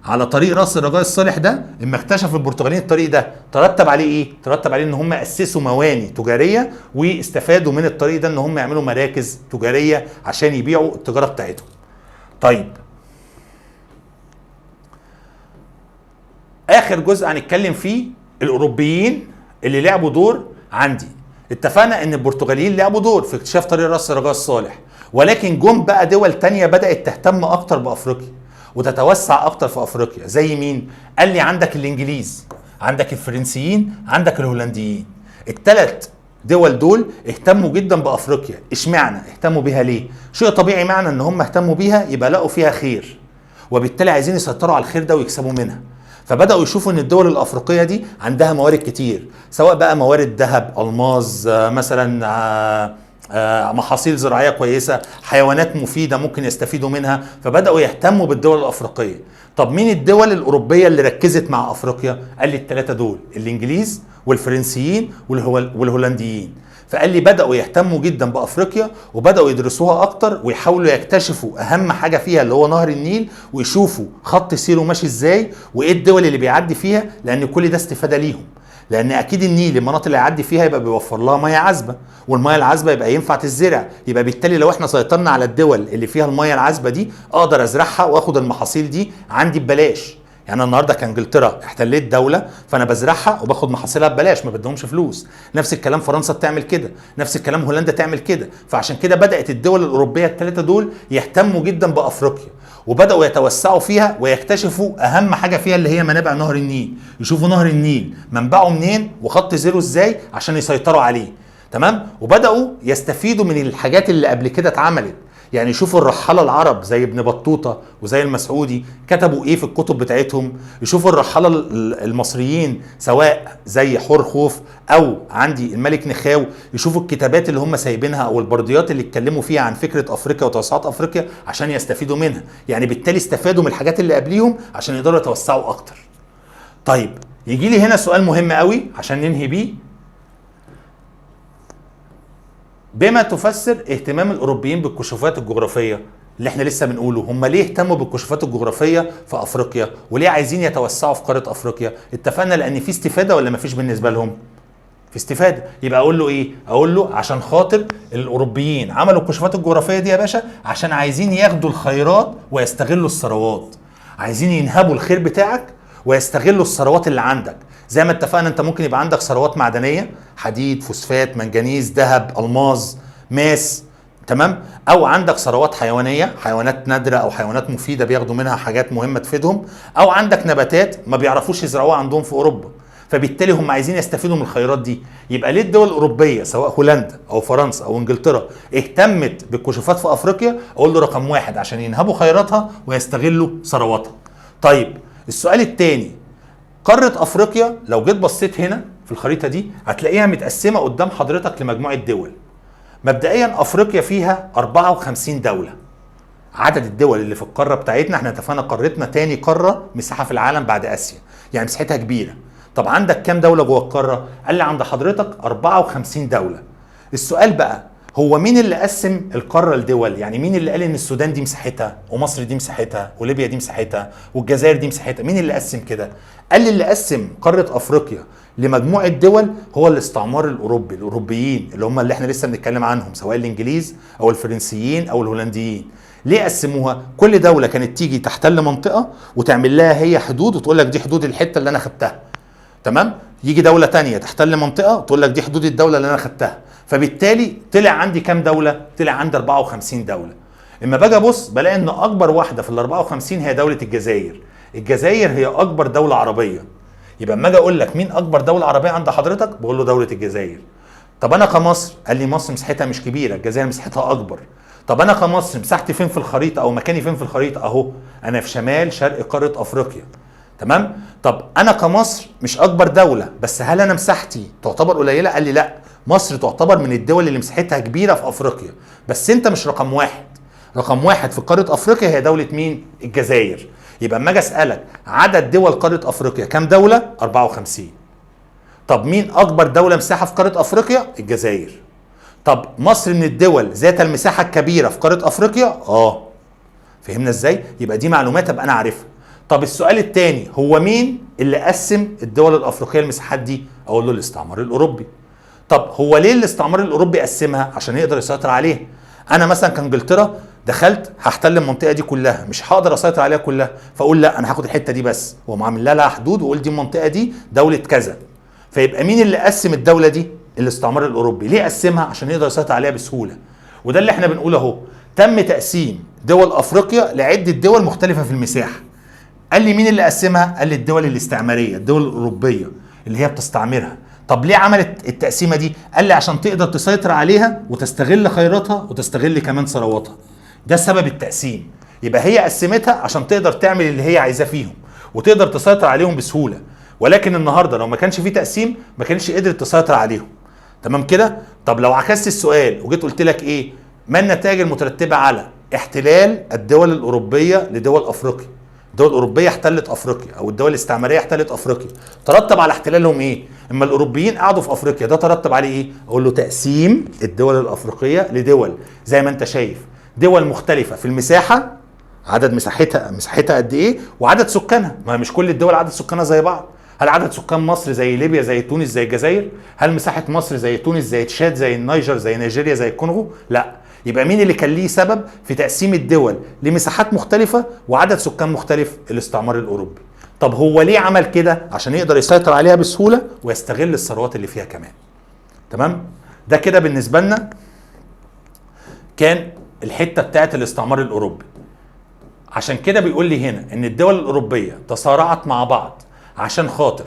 على طريق راس الرجاء الصالح ده اما اكتشف البرتغاليين الطريق ده، ترتب عليه ايه؟ ترتب عليه ان هم اسسوا مواني تجاريه، واستفادوا من الطريق ده ان هم يعملوا مراكز تجاريه عشان يبيعوا التجاره بتاعتهم. طيب، اخر جزء هنتكلم فيه الاوروبيين اللي لعبوا دور عندي. اتفقنا ان البرتغاليين لعبوا دور في اكتشاف طريق راس الرجاء الصالح، ولكن جم بقى دول تانية بدأت تهتم اكتر بافريقيا وتتوسع اكتر في افريقيا. زي مين؟ قال لي عندك الانجليز، عندك الفرنسيين، عندك الهولنديين. الثلاث دول دول اهتموا جدا بافريقيا. اشمعنى اهتموا بيها؟ ليه؟ شيء طبيعي، معنى ان هم اهتموا بيها يبقى لقوا فيها خير، وبالتالي عايزين يسيطروا على الخير ده ويكسبوا منها. فبداوا يشوفوا ان الدول الافريقيه دي عندها موارد كتير، سواء بقى موارد ذهب، الماظ، مثلا محاصيل زراعيه كويسه، حيوانات مفيده ممكن يستفيدوا منها. فبداوا يهتموا بالدول الافريقيه. طب مين الدول الاوروبيه اللي ركزت مع افريقيا؟ قال لي الثلاثه دول، الانجليز والفرنسيين والهولنديين. فقال لي بداوا يهتموا جدا بافريقيا وبداوا يدرسوها اكتر ويحاولوا يكتشفوا اهم حاجه فيها اللي هو نهر النيل، ويشوفوا خط سيره ماشي ازاي وايه الدول اللي بيعدي فيها، لان كل ده استفاده ليهم. لان اكيد النيل المناطق اللي هيعدي فيها يبقى بيوفر لها ميه عذبه، والميه العذبه يبقى ينفع تزرع. يبقى بالتالي لو احنا سيطرنا على الدول اللي فيها الميه العذبه دي، اقدر ازرعها واخد المحاصيل دي عندي ببلاش. يعني انا النهارده كانجلترا احتليت دوله، فانا بزرعها وباخد محاصيلها ببلاش، ما بدهمش فلوس. نفس الكلام فرنسا بتعمل كده، نفس الكلام هولندا تعمل كده. فعشان كده بدات الدول الاوروبيه الثلاثه دول يهتموا جدا بافريقيا، وبداوا يتوسعوا فيها ويكتشفوا اهم حاجه فيها اللي هي منابع نهر النيل. يشوفوا نهر النيل منبعه منين وخط زيرو ازاي عشان يسيطروا عليه. تمام؟ وبداوا يستفيدوا من الحاجات اللي قبل كده اتعملت. يعني يشوفوا الرحالة العرب زي ابن بطوطة وزي المسعودي كتبوا ايه في الكتب بتاعتهم. يشوفوا الرحالة المصريين سواء زي حور خوف او عندي الملك نخاو، يشوفوا الكتابات اللي هم سايبينها او البرديات اللي اتكلموا فيها عن فكرة افريقيا وتوسعات افريقيا عشان يستفيدوا منها. يعني بالتالي استفادوا من الحاجات اللي قبليهم عشان يقدروا يتوسعوا اكتر. طيب، يجي لي هنا سؤال مهم قوي عشان ننهي بيه. بما تفسر اهتمام الاوروبيين بالكشوفات الجغرافيه اللي احنا لسه بنقوله؟ هم ليه اهتموا بالكشوفات الجغرافيه في افريقيا وليه عايزين يتوسعوا في قاره افريقيا؟ اتفقنا لان في استفاده ولا مفيش بالنسبه لهم؟ في استفاده. يبقى اقول له ايه؟ اقول له عشان خاطر الاوروبيين عملوا الكشوفات الجغرافيه دي يا باشا عشان عايزين ياخدوا الخيرات ويستغلوا الثروات. عايزين ينهبوا الخير بتاعك ويستغلوا الثروات اللي عندك. زي ما اتفقنا انت ممكن يبقى عندك ثروات معدنيه، حديد، فوسفات، منجنيز، ذهب، الماظ، ماس، تمام؟ او عندك ثروات حيوانيه، حيوانات نادره او حيوانات مفيده بياخدوا منها حاجات مهمه تفيدهم، او عندك نباتات ما بيعرفوش يزرعوها عندهم في اوروبا، فبالتالي هم عايزين يستفيدوا من الخيرات دي. يبقى ليه الدول الاوروبيه سواء هولندا او فرنسا او انجلترا اهتمت بالكشوفات في افريقيا؟ اقول له رقم واحد عشان ينهبوا خيراتها ويستغلوا ثرواتها. طيب، السؤال الثاني، قارة افريقيا لو جيت بصيت هنا في الخريطة دي هتلاقيها متقسمة قدام حضرتك لمجموعة دول. مبدئيا افريقيا فيها 54 دوله. عدد الدول اللي في القاره بتاعتنا، احنا اتفقنا قارتنا تاني قاره مساحه في العالم بعد اسيا، يعني مساحتها كبيره. طب عندك كام دوله جوه القاره؟ قال لي عند حضرتك 54 دوله. السؤال بقى، هو مين اللي قسم القاره لدول؟ يعني مين اللي قال ان السودان دي مساحتها ومصر دي مساحتها وليبيا دي مساحتها والجزائر دي مساحتها؟ مين اللي قسم كده؟ قال لي اللي قسم قاره افريقيا لمجموعه دول هو الاستعمار الاوروبي، الاوروبيين اللي هم اللي احنا لسه بنتكلم عنهم، سواء الانجليز او الفرنسيين او الهولنديين. ليه قسموها؟ كل دوله كانت تيجي تحتل منطقه وتعمل لها هي حدود وتقول لك دي حدود الحته اللي انا خدتها، تمام؟ يجي دوله تانية تحتل منطقه تقول لك دي حدود الدوله اللي انا خدتها. فبالتالي طلع عندي كام دوله؟ طلع عندي 54 دوله. اما باجي ابص بلاقي ان اكبر واحده في ال 54 هي دوله الجزائر. الجزائر هي اكبر دوله عربيه. يبقى اما اجي اقول لك مين اكبر دوله عربيه عند حضرتك، بقول له دوله الجزائر. طب انا كمصر، قال لي مصر مساحتها مش كبيره، الجزائر مساحتها اكبر. طب انا كمصر مساحتي فين في الخريطه او مكاني فين في الخريطه؟ اهو انا في شمال شرق قاره افريقيا، تمام؟ طب انا كمصر مش اكبر دوله، بس هل انا مساحتي تعتبر قليله؟ قال لي لا، مصر تعتبر من الدول اللي مساحتها كبيره في افريقيا، بس انت مش رقم واحد. رقم واحد في قاره افريقيا هي دوله مين؟ الجزائر. يبقى اما اجي اسالك عدد دول قاره افريقيا كام دوله؟ 54. طب مين اكبر دوله مساحه في قاره افريقيا؟ الجزائر. طب مصر من الدول ذات المساحه الكبيره في قاره افريقيا؟ فهمنا ازاي؟ يبقى دي معلومات ابقى انا عارفها. طب السؤال الثاني، هو مين اللي قسم الدول الافريقيه المساحات دي؟ اقول له الاستعمار الاوروبي. طب هو ليه الاستعمار الاوروبي قسمها؟ عشان يقدر يسيطر عليها. انا مثلا كانجلترا دخلت هحتل المنطقه دي كلها، مش هقدر اسيطر عليها كلها، فاقول لا انا هاخد الحته دي بس، واقوم عامل لها حدود واقول دي المنطقه دي دوله كذا. فيبقى مين اللي قسم الدوله دي؟ الاستعمار الاوروبي. ليه قسمها؟ عشان يقدر يسيطر عليها بسهوله. وده اللي احنا بنقوله اهو، تم تقسيم دول افريقيا لعده دول مختلفه في المساحه. قال لي مين اللي قسمها؟ قال لي الدول الاستعماريه، الدول الاوروبيه اللي هي بتستعمرها. طب ليه عملت التقسيمه دي؟ قال لي عشان تقدر تسيطر عليها وتستغل خيراتها وتستغل كمان ثرواتها. ده سبب التقسيم. يبقى هي قسمتها عشان تقدر تعمل اللي هي عايزاه فيهم وتقدر تسيطر عليهم بسهوله. ولكن النهارده لو ما كانش فيه تقسيم ما كانش قدرت تسيطر عليهم. تمام كده؟ طب لو عكست السؤال وجيت قلت لك ايه؟ ما النتائج المترتبه على احتلال الدول الاوروبيه لدول افريقيا؟ الدول الاوروبيه احتلت افريقيا او الدول الاستعماريه احتلت افريقيا، ترتب على احتلالهم ايه؟ اما الاوروبيين قعدوا في افريقيا، ده ترتب عليه ايه؟ اقول له تقسيم الدول الافريقيه لدول زي ما انت شايف، دول مختلفه في المساحه، عدد مساحتها قد ايه، وعدد سكانها. ما مش كل الدول عدد سكانها زي بعض. هل عدد سكان مصر زي ليبيا زي تونس زي الجزائر؟ هل مساحه مصر زي تونس زي تشاد زي النيجر زي نيجيريا زي الكونغو؟ لا. يبقى مين اللي كان ليه سبب في تقسيم الدول لمساحات مختلفه وعدد سكان مختلف؟ الاستعمار الاوروبي. طب هو ليه عمل كده؟ عشان يقدر يسيطر عليها بسهوله ويستغل الثروات اللي فيها كمان. تمام؟ ده كده بالنسبه لنا كان الحته بتاعت الاستعمار الاوروبي. عشان كده بيقول لي هنا ان الدول الاوروبيه تصارعت مع بعض عشان خاطر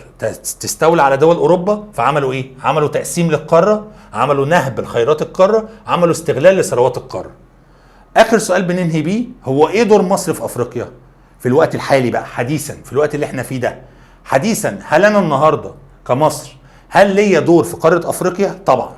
تستولى على دول اوروبا، فعملوا ايه؟ عملوا تقسيم للقاره، عملوا نهب لخيرات القاره، عملوا استغلال لثروات القاره. اخر سؤال بننهي بيه، هو ايه دور مصر في افريقيا في الوقت الحالي بقى حديثا، في الوقت اللي احنا فيه ده حديثا؟ هل انا النهارده كمصر هل ليا دور في قاره افريقيا؟ طبعا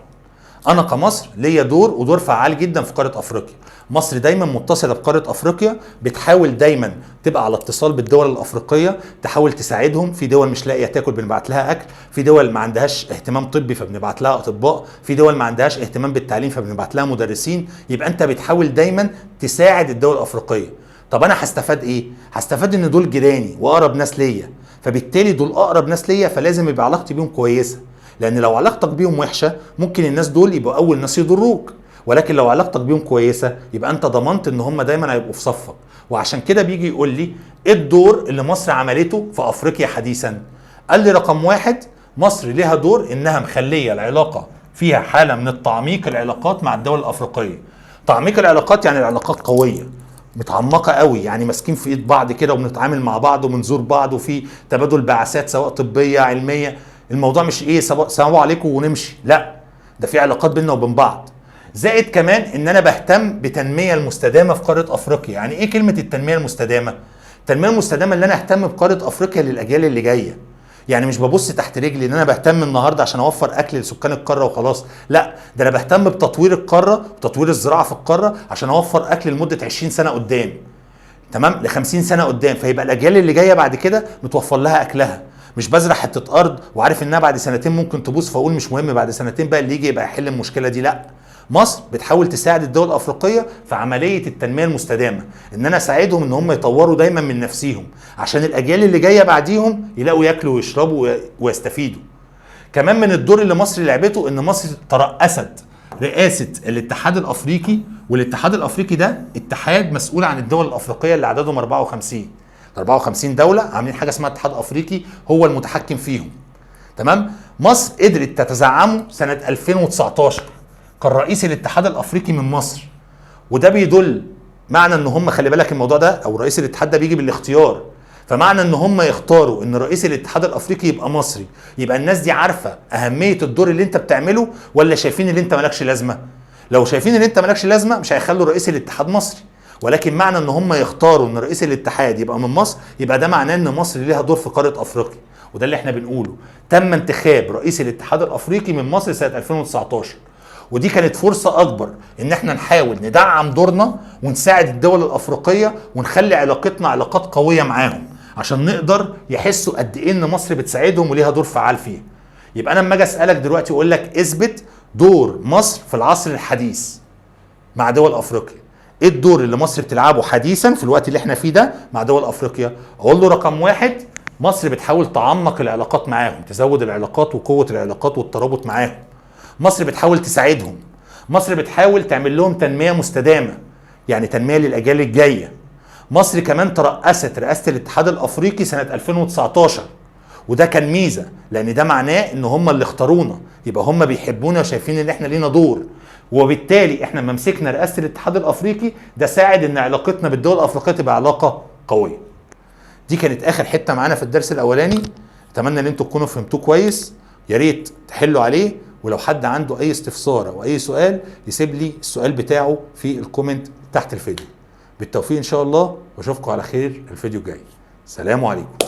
انا كمصر ليا دور ودور فعال جدا في قاره افريقيا. مصر دايما متصله بقاره افريقيا، بتحاول دايما تبقى على اتصال بالدول الافريقيه، تحاول تساعدهم. في دول مش لاقيه تاكل بنبعت لها اكل، في دول ما عندهاش اهتمام طبي فبنبعت لها اطباء، في دول ما عندهاش اهتمام بالتعليم فبنبعت لها مدرسين. يبقى انت بتحاول دايما تساعد الدول الافريقيه. طب انا هستفاد ايه؟ هستفاد ان دول جيراني واقرب ناس ليا، فبالتالي دول اقرب ناس ليا، فلازم يبقى علاقتي بيهم كويسه. لان لو علاقتك بيهم وحشه ممكن الناس دول يبقوا اول ناس يضروك، ولكن لو علاقتك بيهم كويسه يبقى انت ضمنت ان هم دايما هيبقوا في صفك. وعشان كده بيجي يقول لي ايه الدور اللي مصر عملته في افريقيا حديثا؟ قال لي رقم واحد، مصر ليها دور انها مخليه العلاقه فيها حاله من التعميق، العلاقات مع الدول الافريقيه. تعميق العلاقات يعني العلاقات قويه متعمقه قوي، يعني ماسكين في ايد بعض كده وبنتعامل مع بعض وبنزور بعض وفي تبادل بعثات سواء طبيه علميه. الموضوع مش ايه سلام عليكم ونمشي، لا، ده في علاقات بيننا وبين بعض. زائد كمان ان انا بهتم بتنميه المستدامه في قاره افريقيا. يعني ايه كلمه التنميه المستدامه؟ التنميه المستدامه اللي انا اهتم بقاره افريقيا للاجيال اللي جايه. يعني مش ببص تحت رجلي ان انا بهتم النهارده عشان اوفر اكل لسكان القاره وخلاص، لا ده انا بهتم بتطوير القاره وتطوير الزراعه في القاره عشان اوفر اكل لمده 20 سنه قدام، تمام، ل 50 سنه قدام، فيبقى الاجيال اللي جايه بعد كده متوفر لها اكلها. مش بزرع حته ارض وعارف انها بعد سنتين ممكن تبوظ فاقول مش مهم بعد سنتين بقى اللي يجي يبقى يحل المشكله دي، لا. مصر بتحاول تساعد الدول الافريقيه في عمليه التنميه المستدامه، ان انا اساعدهم ان هم يطوروا دايما من نفسيهم عشان الاجيال اللي جايه بعديهم يلاقوا ياكلوا ويشربوا ويستفيدوا. كمان من الدور اللي مصر لعبته ان مصر ترأست رئاسه الاتحاد الافريقي، والاتحاد الافريقي ده اتحاد مسؤول عن الدول الافريقيه اللي عددهم 54 دوله عاملين حاجه اسمها اتحاد افريقي هو المتحكم فيهم، تمام. مصر قدرت تتزعمه سنه 2019 كان رئيس الاتحاد الافريقي من مصر، وده بيدل معنى ان هم، خلي بالك الموضوع ده او رئيس الاتحاد ده بيجي بالاختيار، فمعنى ان هم يختاروا ان رئيس الاتحاد الافريقي يبقى مصري، يبقى الناس دي عارفه اهميه الدور اللي انت بتعمله ولا شايفين ان انت مالكش لازمه؟ لو شايفين ان انت مالكش لازمه مش هيخلوا رئيس الاتحاد مصري، ولكن معنى ان هم يختاروا ان رئيس الاتحاد يبقى من مصر يبقى ده معناه ان مصر ليها دور في قاره افريقيا، وده اللي احنا بنقوله. تم انتخاب رئيس الاتحاد الافريقي من مصر سنه 2019، ودي كانت فرصة أكبر إن احنا نحاول ندعم دورنا ونساعد الدول الأفريقية ونخلي علاقتنا علاقات قوية معاهم عشان نقدر يحسوا قد إيه إن مصر بتساعدهم وليها دور فعال فيه. يبقى أنا لما أجي أسألك دلوقتي وأقول لك اثبت دور مصر في العصر الحديث مع دول أفريقيا، إيه الدور اللي مصر بتلعبه حديثا في الوقت اللي احنا فيه ده مع دول أفريقيا؟ أقول له رقم واحد، مصر بتحاول تعمق العلاقات معاهم، تزود العلاقات وقوة العلاقات والترابط معاهم. مصر بتحاول تساعدهم، مصر بتحاول تعمل لهم تنمية مستدامة، يعني تنمية للأجيال الجاية. مصر كمان ترأست رئاسة الاتحاد الأفريقي سنة 2019، وده كان ميزة لأن ده معناه إن هم اللي اختارونا، يبقى هم بيحبونا وشايفين إن إحنا لينا دور، وبالتالي إحنا لما مسكنا رئاسة الاتحاد الأفريقي ده ساعد إن علاقتنا بالدول الأفريقية تبقى علاقة قوية. دي كانت آخر حتة معانا في الدرس الأولاني، أتمنى إن أنتوا تكونوا فهمتوه كويس، يا ريت تحلوا عليه، ولو حد عنده اي استفسار او اي سؤال يسيب لي السؤال بتاعه في الكومنت تحت الفيديو. بالتوفيق ان شاء الله، واشوفكم على خير الفيديو الجاي. سلام عليكم.